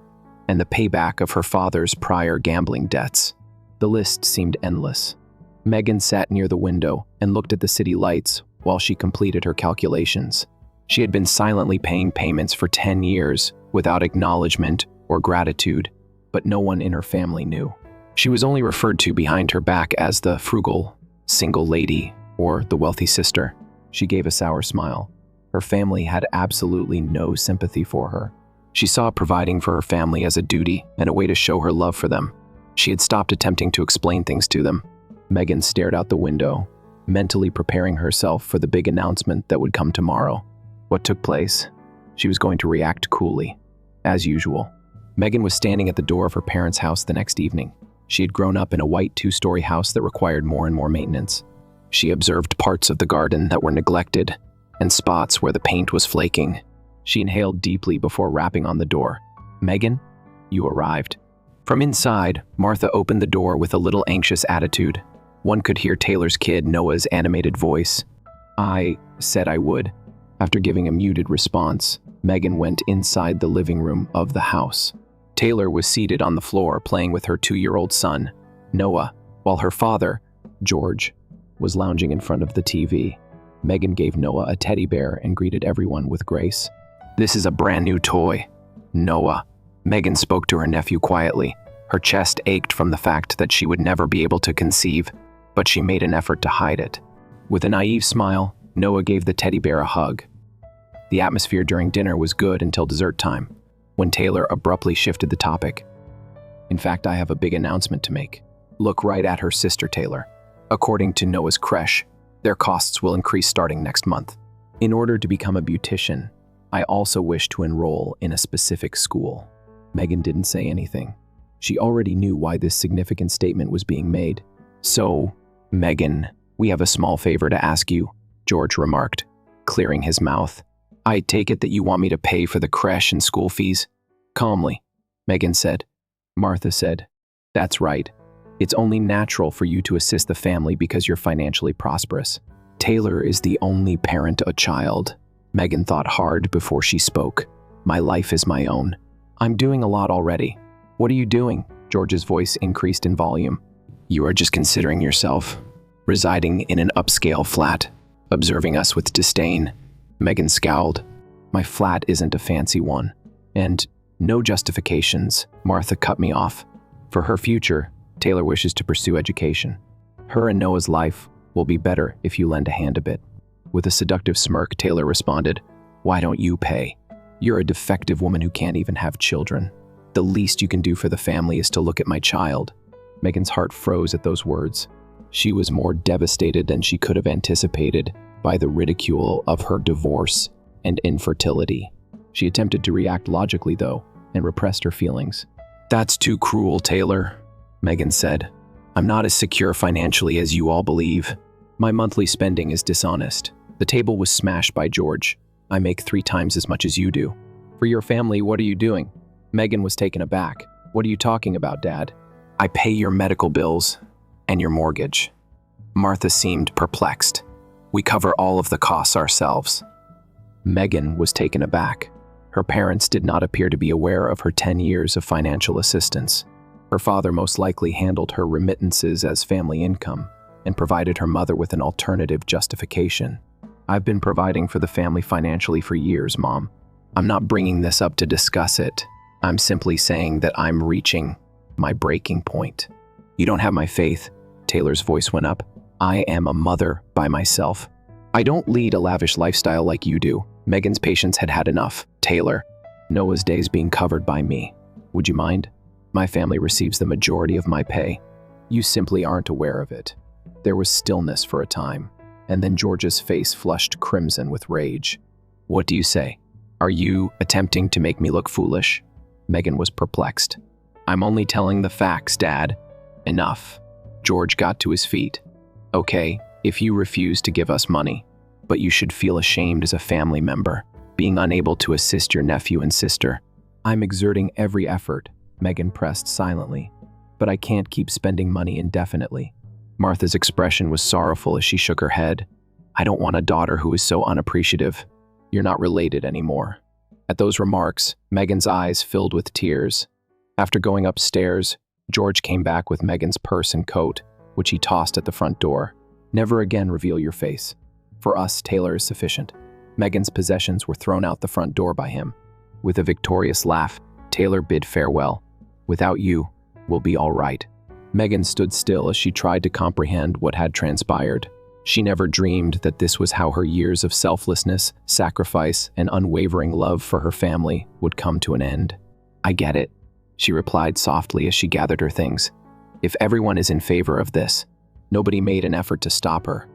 S1: and the payback of her father's prior gambling debts. The list seemed endless. Megan sat near the window and looked at the city lights while she completed her calculations. She had been silently paying payments for 10 years without acknowledgement or gratitude, but no one in her family knew. She was only referred to behind her back as the frugal, single lady, or the wealthy sister. She gave a sour smile. Her family had absolutely no sympathy for her. She saw providing for her family as a duty and a way to show her love for them. She had stopped attempting to explain things to them. Megan stared out the window, mentally preparing herself for the big announcement that would come tomorrow. What took place? She was going to react coolly, as usual. Megan was standing at the door of her parents' house the next evening. She had grown up in a white 2-story house that required more and more maintenance. She observed parts of the garden that were neglected and spots where the paint was flaking. She inhaled deeply before rapping on the door. "Megan, you arrived." From inside, Martha opened the door with a little anxious attitude. One could hear Taylor's kid, Noah's animated voice. "I said I would." After giving a muted response, Megan went inside the living room of the house. Taylor was seated on the floor playing with her 2-year-old son, Noah, while her father, George, was lounging in front of the TV. Megan gave Noah a teddy bear and greeted everyone with grace. "This is a brand new toy, Noah." Megan spoke to her nephew quietly. Her chest ached from the fact that she would never be able to conceive, but she made an effort to hide it. With a naive smile, Noah gave the teddy bear a hug. The atmosphere during dinner was good until dessert time, when Taylor abruptly shifted the topic. "In fact, I have a big announcement to make. Look right at her sister, Taylor. According to Noah's creche, their costs will increase starting next month. In order to become a beautician, I also wish to enroll in a specific school." Megan didn't say anything. She already knew why this significant statement was being made. "So, Megan, we have a small favor to ask you," George remarked, clearing his mouth. "I take it that you want me to pay for the creche and school fees?" Calmly, Megan said. Martha said, "That's right. It's only natural for you to assist the family because you're financially prosperous. Taylor is the only parent a child." Megan thought hard before she spoke. "My life is my own. I'm doing a lot already." "What are you doing?" George's voice increased in volume. "You are just considering yourself, residing in an upscale flat, observing us with disdain." Megan scowled. "My flat isn't a fancy one. And no justifications." Martha cut me off. "For her future, Taylor wishes to pursue education. Her and Noah's life will be better if you lend a hand a bit." With a seductive smirk, Taylor responded, "Why don't you pay? You're a defective woman who can't even have children. The least you can do for the family is to look at my child." Megan's heart froze at those words. She was more devastated than she could have anticipated by the ridicule of her divorce and infertility. She attempted to react logically, though, and repressed her feelings. "That's too cruel, Taylor," Megan said. "I'm not as secure financially as you all believe. My monthly spending is dishonest." The table was smashed by George. "I make 3 times as much as you do." "For your family, what are you doing?" Megan was taken aback. "What are you talking about, Dad?" "I pay your medical bills and your mortgage." Martha seemed perplexed. "We cover all of the costs ourselves." Megan was taken aback. Her parents did not appear to be aware of her 10 years of financial assistance. Her father most likely handled her remittances as family income and provided her mother with an alternative justification. "I've been providing for the family financially for years, Mom. I'm not bringing this up to discuss it. I'm simply saying that I'm reaching my breaking point." "You don't have my faith," Taylor's voice went up. "I am a mother by myself. I don't lead a lavish lifestyle like you do." Megan's patience had had enough. "Taylor, Noah's day is being covered by me. Would you mind? My family receives the majority of my pay. You simply aren't aware of it." There was stillness for a time, and then George's face flushed crimson with rage. "What do you say? Are you attempting to make me look foolish?" Megan was perplexed. "I'm only telling the facts, Dad." "Enough." George got to his feet. "Okay, if you refuse to give us money, but you should feel ashamed as a family member, being unable to assist your nephew and sister." "I'm exerting every effort," Megan pressed silently, "but I can't keep spending money indefinitely." Martha's expression was sorrowful as she shook her head. "I don't want a daughter who is so unappreciative. You're not related anymore." At those remarks, Megan's eyes filled with tears. After going upstairs, George came back with Megan's purse and coat, which he tossed at the front door. "Never again reveal your face. For us, Taylor is sufficient." Megan's possessions were thrown out the front door by him. With a victorious laugh, Taylor bid farewell. "Without you, we'll be all right." Megan stood still as she tried to comprehend what had transpired. She never dreamed that this was how her years of selflessness, sacrifice, and unwavering love for her family would come to an end. "I get it," she replied softly as she gathered her things. "If everyone is in favor of this," nobody made an effort to stop her.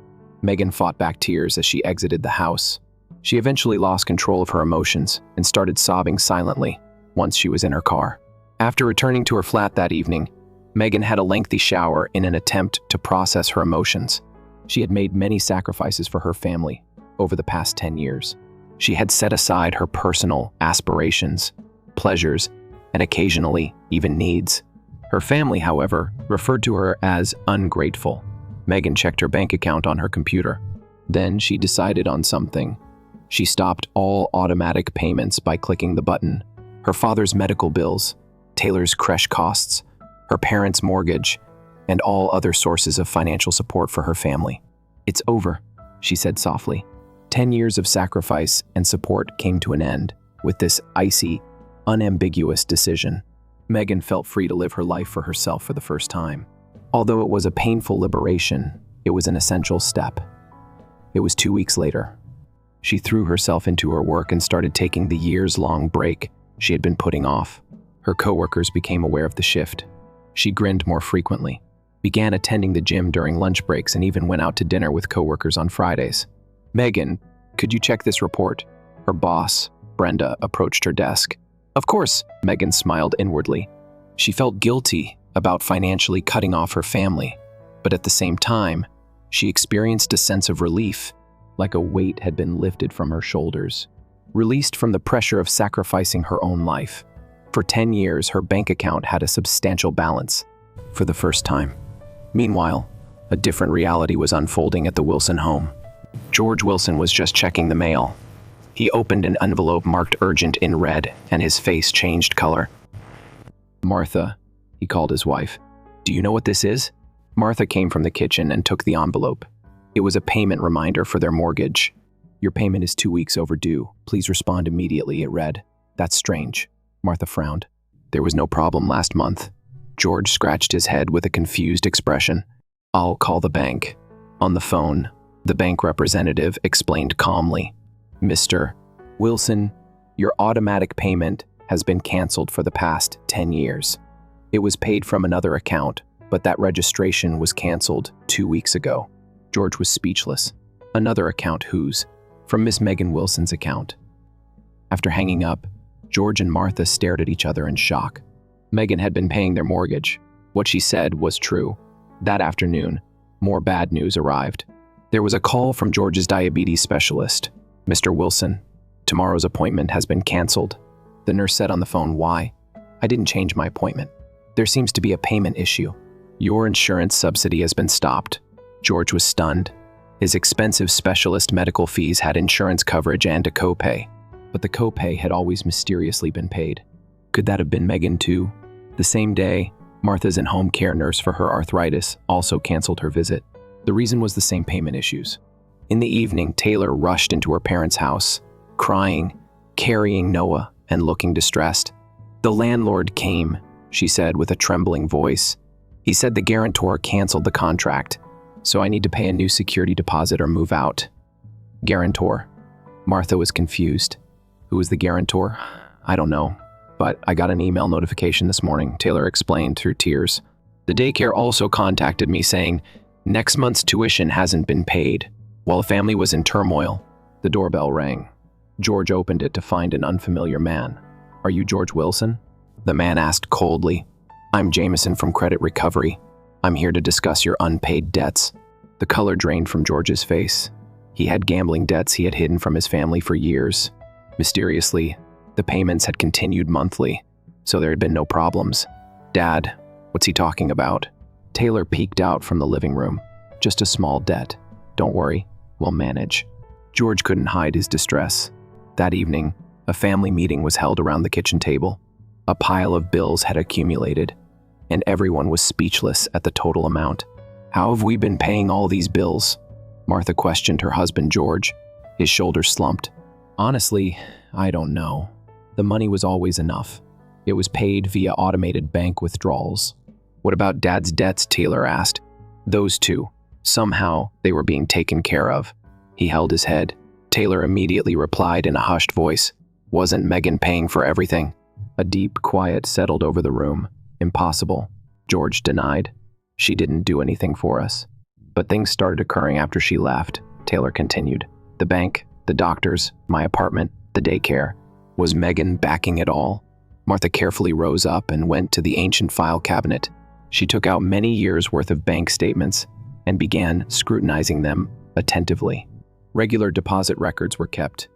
S1: Megan fought back tears as she exited the house. She eventually lost control of her emotions and started sobbing silently once she was in her car. After returning to her flat that evening, Megan had a lengthy shower in an attempt to process her emotions. She had made many sacrifices for her family over the past 10 years. She had set aside her personal aspirations, pleasures, and occasionally even needs. Her family, however, referred to her as ungrateful. Megan checked her bank account on her computer. Then she decided on something. She stopped all automatic payments by clicking the button. Her father's medical bills, Taylor's creche costs, her parents' mortgage, and all other sources of financial support for her family. "It's over," she said softly. 10 years of sacrifice and support came to an end with this icy, unambiguous decision. Megan felt free to live her life for herself for the first time. Although it was a painful liberation, it was an essential step. It was 2 weeks later. She threw herself into her work and started taking the years-long break she had been putting off. Her coworkers became aware of the shift. She grinned more frequently, began attending the gym during lunch breaks, and even went out to dinner with coworkers on Fridays. "Megan, could you check this report?" Her boss, Brenda, approached her desk. "Of course," Megan smiled inwardly. She felt guilty about financially cutting off her family, but at the same time, she experienced a sense of relief, like a weight had been lifted from her shoulders, released from the pressure of sacrificing her own life. For 10 years, her bank account had a substantial balance, for the first time. Meanwhile, a different reality was unfolding at the Wilson home. George Wilson was just checking the mail. He opened an envelope marked urgent in red, and his face changed color. "Martha," he called his wife. "Do you know what this is?" Martha came from the kitchen and took the envelope. It was a payment reminder for their mortgage. "Your payment is 2 weeks overdue. Please respond immediately," it read. "That's strange." Martha frowned. "There was no problem last month." George scratched his head with a confused expression. "I'll call the bank." On the phone, the bank representative explained calmly, "Mr. Wilson, your automatic payment has been canceled for the past 10 years. It was paid from another account, but that registration was canceled 2 weeks ago." George was speechless. "Another account whose?" "From Miss Megan Wilson's account." After hanging up, George and Martha stared at each other in shock. Megan had been paying their mortgage. What she said was true. That afternoon, more bad news arrived. There was a call from George's diabetes specialist. "Mr. Wilson, tomorrow's appointment has been canceled." The nurse said on the phone, "Why?" "I didn't change my appointment. There seems to be a payment issue. Your insurance subsidy has been stopped." George was stunned. His expensive specialist medical fees had insurance coverage and a copay, but the copay had always mysteriously been paid. Could that have been Megan too? The same day, Martha's in-home care nurse for her arthritis also canceled her visit. The reason was the same payment issues. In the evening, Taylor rushed into her parents' house, crying, carrying Noah, and looking distressed. "The landlord came," she said with a trembling voice. "He said the guarantor canceled the contract, so I need to pay a new security deposit or move out." "Guarantor?" Martha was confused. "Who is the guarantor?" "I don't know, but I got an email notification this morning," Taylor explained through tears. "The daycare also contacted me saying next month's tuition hasn't been paid." While the family was in turmoil, the doorbell rang. George opened it to find an unfamiliar man. "Are you George Wilson?" The man asked coldly. "I'm Jameson from Credit Recovery. I'm here to discuss your unpaid debts." The color drained from George's face. He had gambling debts he had hidden from his family for years. Mysteriously, the payments had continued monthly, so there had been no problems. "Dad, what's he talking about?" Taylor peeked out from the living room. "Just a small debt. Don't worry, we'll manage." George couldn't hide his distress. That evening, a family meeting was held around the kitchen table. A pile of bills had accumulated, and everyone was speechless at the total amount. "How have we been paying all these bills?" Martha questioned her husband, George. His shoulders slumped. "Honestly, I don't know. The money was always enough. It was paid via automated bank withdrawals." "What about Dad's debts?" Taylor asked. "Those too. Somehow, they were being taken care of." He held his head. Taylor immediately replied in a hushed voice, "Wasn't Megan paying for everything?" A deep quiet settled over the room. "Impossible," George denied. "She didn't do anything for us." But things started occurring after she left, Taylor continued. The bank, the doctors, my apartment, the daycare. Was Megan backing it all? Martha carefully rose up and went to the ancient file cabinet. She took out many years' worth of bank statements and began scrutinizing them attentively. Regular deposit records were kept.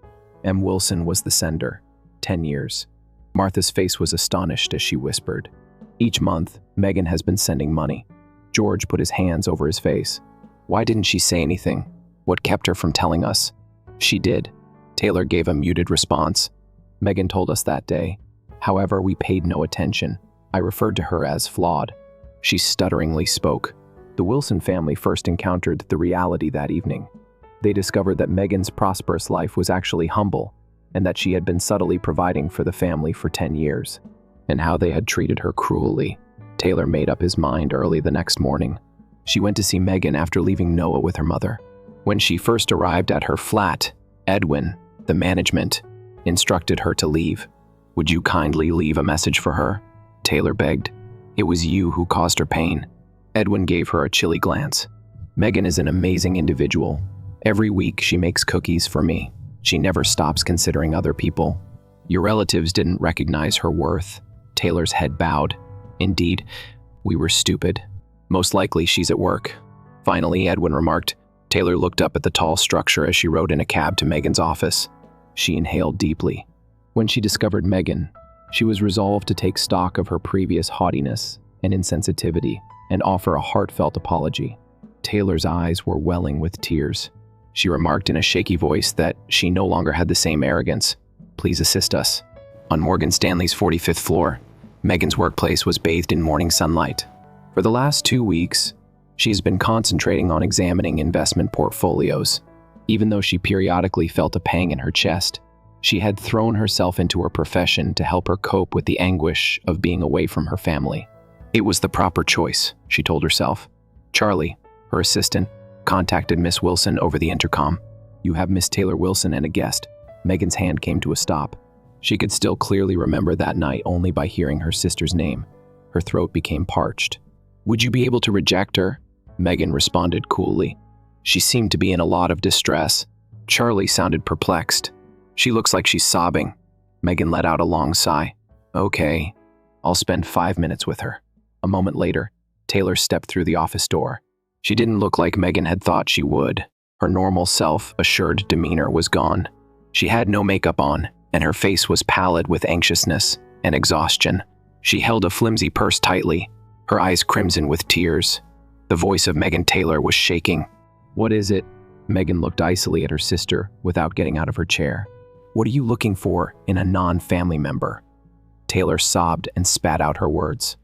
S1: M. Wilson was the sender. 10 years. Martha's face was astonished as she whispered. Each month, Megan has been sending money. George put his hands over his face. Why didn't she say anything? What kept her from telling us? She did. Taylor gave a muted response. Megan told us that day. However, we paid no attention. I referred to her as flawed. She stutteringly spoke. The Wilson family first encountered the reality that evening. They discovered that Megan's prosperous life was actually humble, and that she had been subtly providing for the family for 10 years, and how they had treated her cruelly. Taylor made up his mind early the next morning. She went to see Megan after leaving Noah with her mother. When she first arrived at her flat, Edwin, the management, instructed her to leave. Would you kindly leave a message for her? Taylor begged. It was you who caused her pain. Edwin gave her a chilly glance. Megan is an amazing individual. Every week she makes cookies for me. She never stops considering other people. Your relatives didn't recognize her worth. Taylor's head bowed. Indeed, we were stupid. Most likely she's at work. Finally, Edwin remarked. Taylor looked up at the tall structure as she rode in a cab to Megan's office. She inhaled deeply. When she discovered Megan, she was resolved to take stock of her previous haughtiness and insensitivity and offer a heartfelt apology. Taylor's eyes were welling with tears. She remarked in a shaky voice that she no longer had the same arrogance. Please assist us. On Morgan Stanley's 45th floor, Megan's workplace was bathed in morning sunlight. For the last 2 weeks, she has been concentrating on examining investment portfolios. Even though she periodically felt a pang in her chest, she had thrown herself into her profession to help her cope with the anguish of being away from her family. It was the proper choice, she told herself. Charlie, her assistant, contacted Miss Wilson over the intercom. You have Miss Taylor Wilson and a guest. Megan's hand came to a stop. She could still clearly remember that night only by hearing her sister's name. Her throat became parched. Would you be able to reject her? Megan responded coolly. She seemed to be in a lot of distress. Charlie sounded perplexed. She looks like she's sobbing. Megan let out a long sigh. Okay, I'll spend 5 minutes with her. A moment later, Taylor stepped through the office door. She didn't look like Megan had thought she would. Her normal self-assured demeanor was gone. She had no makeup on, and her face was pallid with anxiousness and exhaustion. She held a flimsy purse tightly, her eyes crimson with tears. The voice of Megan Taylor was shaking. What is it? Megan looked icily at her sister without getting out of her chair. What are you looking for in a non-family member? Taylor sobbed and spat out her words.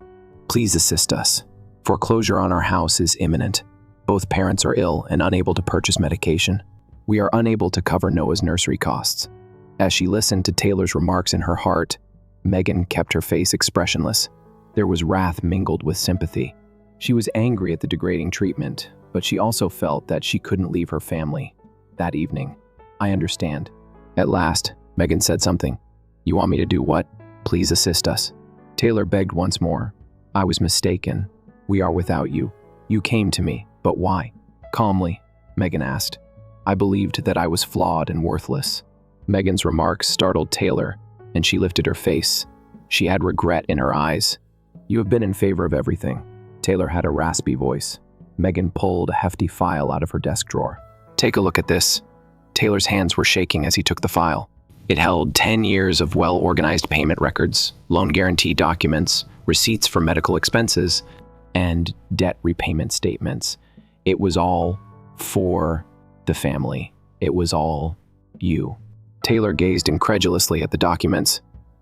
S1: Please assist us. Foreclosure on our house is imminent. Both parents are ill and unable to purchase medication. We are unable to cover Noah's nursery costs. As she listened to Taylor's remarks in her heart, Megan kept her face expressionless. There was wrath mingled with sympathy. She was angry at the degrading treatment, but she also felt that she couldn't leave her family that evening. I understand. At last, Megan said something. You want me to do what? Please assist us. Taylor begged once more. I was mistaken. We are without you. You came to me, but why? Calmly, Megan asked. I believed that I was flawed and worthless. Megan's remarks startled Taylor, and she lifted her face. She had regret in her eyes. You have been in favor of everything. Taylor had a raspy voice. Megan pulled a hefty file out of her desk drawer. Take a look at this. Taylor's hands were shaking as he took the file. It held 10 years of well-organized payment records, loan guarantee documents, receipts for medical expenses, and debt repayment statements. It was all for the family. It was all you. Taylor gazed incredulously at the documents.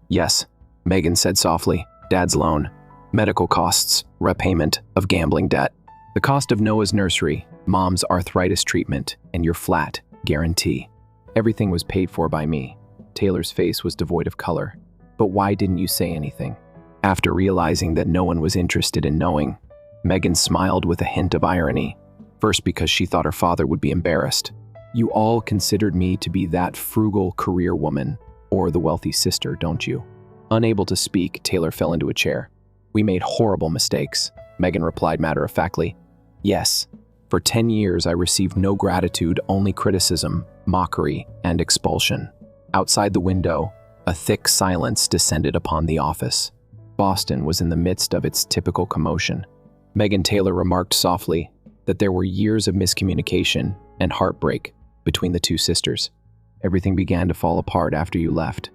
S1: Yes, Megan said softly. Dad's loan, medical costs, repayment of gambling debt, the cost of Noah's nursery, Mom's arthritis treatment, and your flat guarantee. Everything was paid for by me. Taylor's face was devoid of color. But why didn't you say anything? After realizing that no one was interested in knowing, Megan smiled with a hint of irony. First, because she thought her father would be embarrassed. You all considered me to be that frugal career woman, or the wealthy sister, don't you? Unable to speak, Taylor fell into a chair. We made horrible mistakes, Megan replied matter-of-factly. Yes, For 10 years, I received no gratitude, only criticism, mockery, and expulsion. Outside the window, a thick silence descended upon the office. Boston was in the midst of its typical commotion. Megan Taylor remarked softly that there were years of miscommunication and heartbreak between the two sisters. Everything began to fall apart after you left.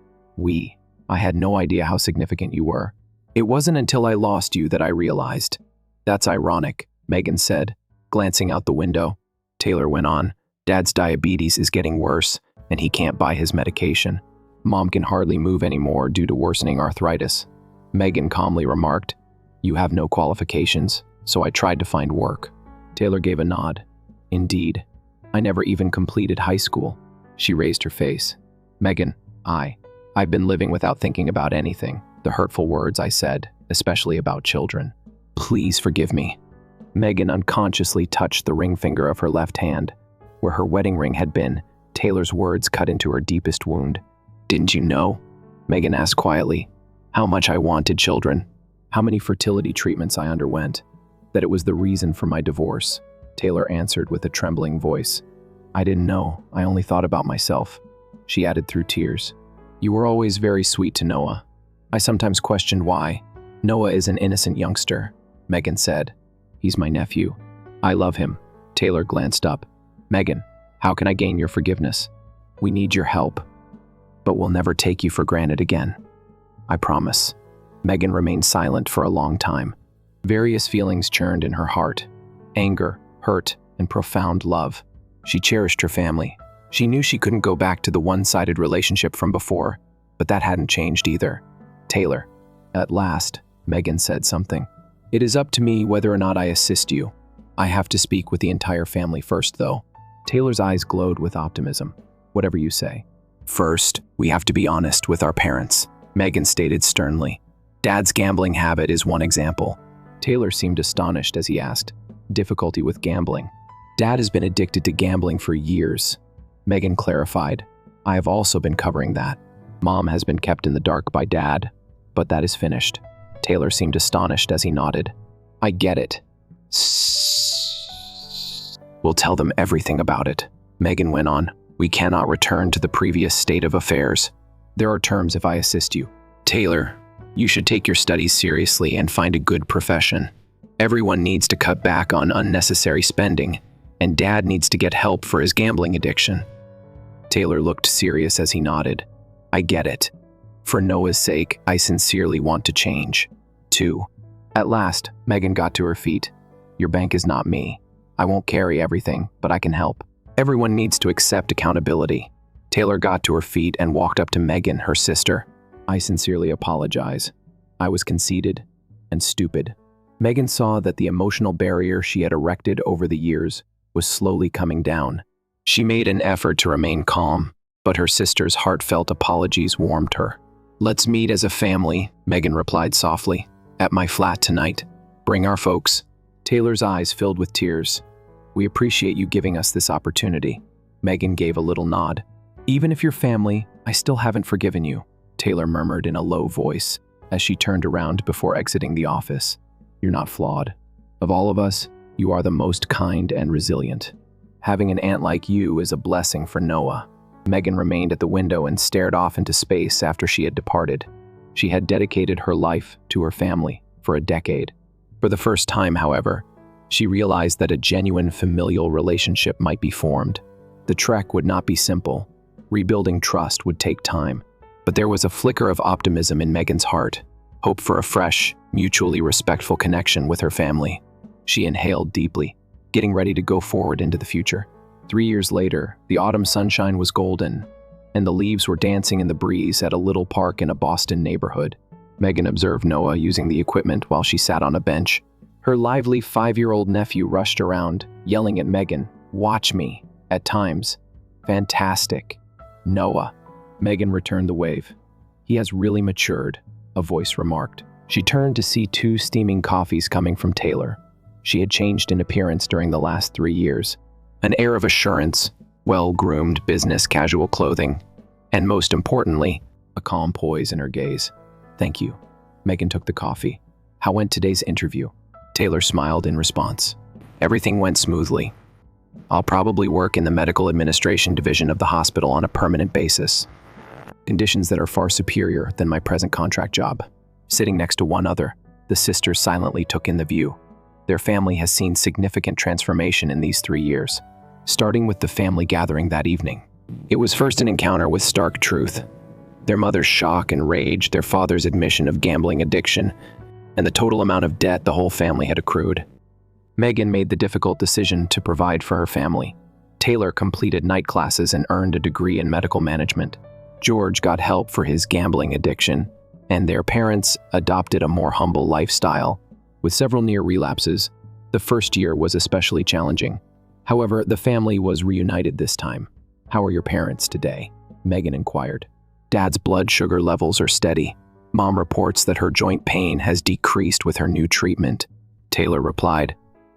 S1: I had no idea how significant you were. It wasn't until I lost you that I realized. That's ironic, Megan said, glancing out the window. Taylor went on, Dad's diabetes is getting worse, and he can't buy his medication. Mom can hardly move anymore due to worsening arthritis. Megan calmly remarked, You have no qualifications, so I tried to find work. Taylor gave a nod. Indeed. I never even completed high school. She raised her face. Megan, I've been living without thinking about anything. The hurtful words I said, especially about children. Please forgive me. Megan unconsciously touched the ring finger of her left hand. Where her wedding ring had been, Taylor's words cut into her deepest wound. Didn't you know? Megan asked quietly. How much I wanted children. How many fertility treatments I underwent. That it was the reason for my divorce. Taylor answered with a trembling voice. I didn't know. I only thought about myself. She added through tears. You were always very sweet to Noah. I sometimes questioned why. Noah is an innocent youngster, Megan said. He's my nephew. I love him. Taylor glanced up. Megan, how can I gain your forgiveness? We need your help. But we'll never take you for granted again. I promise. Megan remained silent for a long time. Various feelings churned in her heart. Anger, hurt, and profound love. She cherished her family. She knew she couldn't go back to the one-sided relationship from before, but that hadn't changed either. Taylor. At last, Megan said something. It is up to me whether or not I assist you. I have to speak with the entire family first, though. Taylor's eyes glowed with optimism. Whatever you say. First, we have to be honest with our parents, Megan stated sternly. Dad's gambling habit is one example. Taylor seemed astonished as he asked, difficulty with gambling. Dad has been addicted to gambling for years. Megan clarified, I have also been covering that. Mom has been kept in the dark by Dad, but that is finished. Taylor seemed astonished as he nodded. I get it. We'll tell them everything about it. Megan went on. We cannot return to the previous state of affairs. There are terms if I assist you. Taylor, you should take your studies seriously and find a good profession. Everyone needs to cut back on unnecessary spending, and Dad needs to get help for his gambling addiction. Taylor looked serious as he nodded. I get it. For Noah's sake, I sincerely want to change. 2. At last, Megan got to her feet. Your bank is not me. I won't carry everything, but I can help. Everyone needs to accept accountability. Taylor got to her feet and walked up to Megan, her sister. I sincerely apologize. I was conceited and stupid. Megan saw that the emotional barrier she had erected over the years was slowly coming down. She made an effort to remain calm, but her sister's heartfelt apologies warmed her. Let's meet as a family, Megan replied softly. At my flat tonight. Bring our folks. Taylor's eyes filled with tears. We appreciate you giving us this opportunity. Megan gave a little nod. Even if you're family, I still haven't forgiven you, Taylor murmured in a low voice as she turned around before exiting the office. You're not flawed. Of all of us, you are the most kind and resilient. Having an aunt like you is a blessing for Noah. Megan remained at the window and stared off into space after she had departed. She had dedicated her life to her family for a decade. For the first time, however, she realized that a genuine familial relationship might be formed. The trek would not be simple. Rebuilding trust would take time. But there was a flicker of optimism in Megan's heart, hope for a fresh, mutually respectful connection with her family. She inhaled deeply, getting ready to go forward into the future. 3 years later, the autumn sunshine was golden, and the leaves were dancing in the breeze at a little park in a Boston neighborhood. Megan observed Noah using the equipment while she sat on a bench. Her lively 5-year-old nephew rushed around, yelling at Megan, "Watch me," at times. Fantastic. Noah. Megan returned the wave. He has really matured, a voice remarked. She turned to see 2 steaming coffees coming from Taylor. She had changed in appearance during the last 3 years. An air of assurance, well-groomed business casual clothing, and most importantly, a calm poise in her gaze. Thank you. Megan took the coffee. How went today's interview? Taylor smiled in response. Everything went smoothly. I'll probably work in the medical administration division of the hospital on a permanent basis. Conditions that are far superior than my present contract job. Sitting next to one other, the sisters silently took in the view. Their family has seen significant transformation in these 3 years, starting with the family gathering that evening. It was first an encounter with stark truth. Their mother's shock and rage, their father's admission of gambling addiction, and the total amount of debt the whole family had accrued. Megan made the difficult decision to provide for her family. Taylor completed night classes and earned a degree in medical management. George got help for his gambling addiction, and their parents adopted a more humble lifestyle. With several near relapses, the first year was especially challenging. However, the family was reunited this time. "How are your parents today?" Megan inquired. "Dad's blood sugar levels are steady. Mom reports that her joint pain has decreased with her new treatment," Taylor replied.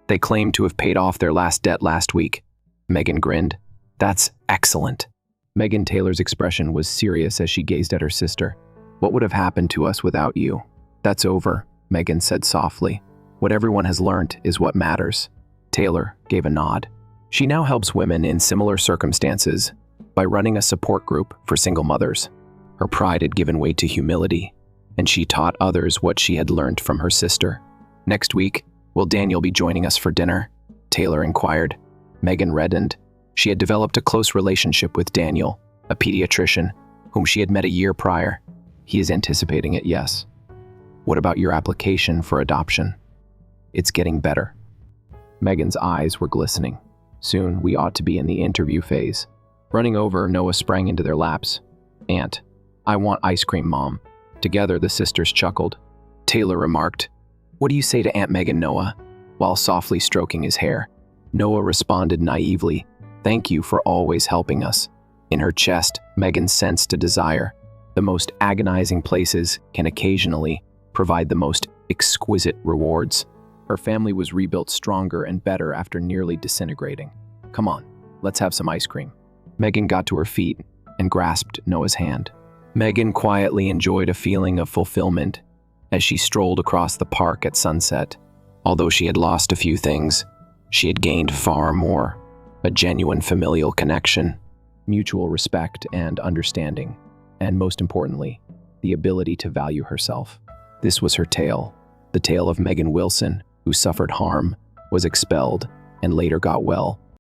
S1: "They claim to have paid off their last debt last week." Megan grinned. "That's excellent." Megan Taylor's expression was serious as she gazed at her sister. "What would have happened to us without you?" "That's over," Megan said softly. "What everyone has learned is what matters." Taylor gave a nod. She now helps women in similar circumstances by running a support group for single mothers. Her pride had given way to humility, and she taught others what she had learned from her sister. "Next week, will Daniel be joining us for dinner?" Taylor inquired. Megan reddened. She had developed a close relationship with Daniel, a pediatrician, whom she had met a year prior. "He is anticipating it, yes." "What about your application for adoption?" "It's getting better." Megan's eyes were glistening. "Soon, we ought to be in the interview phase." Running over, Noah sprang into their laps. "Aunt, I want ice cream, Mom." Together, the sisters chuckled. Taylor remarked, "What do you say to Aunt Megan, Noah?" while softly stroking his hair. Noah responded naively, "Thank you for always helping us." In her chest, Megan sensed a desire. The most agonizing places can occasionally provide the most exquisite rewards. Her family was rebuilt stronger and better after nearly disintegrating. "Come on, let's have some ice cream." Megan got to her feet and grasped Noah's hand. Megan quietly enjoyed a feeling of fulfillment as she strolled across the park at sunset. Although she had lost a few things, she had gained far more: a genuine familial connection, mutual respect and understanding, and most importantly, the ability to value herself. This was her tale, the tale of Megan Wilson, who suffered harm, was expelled, and later got well.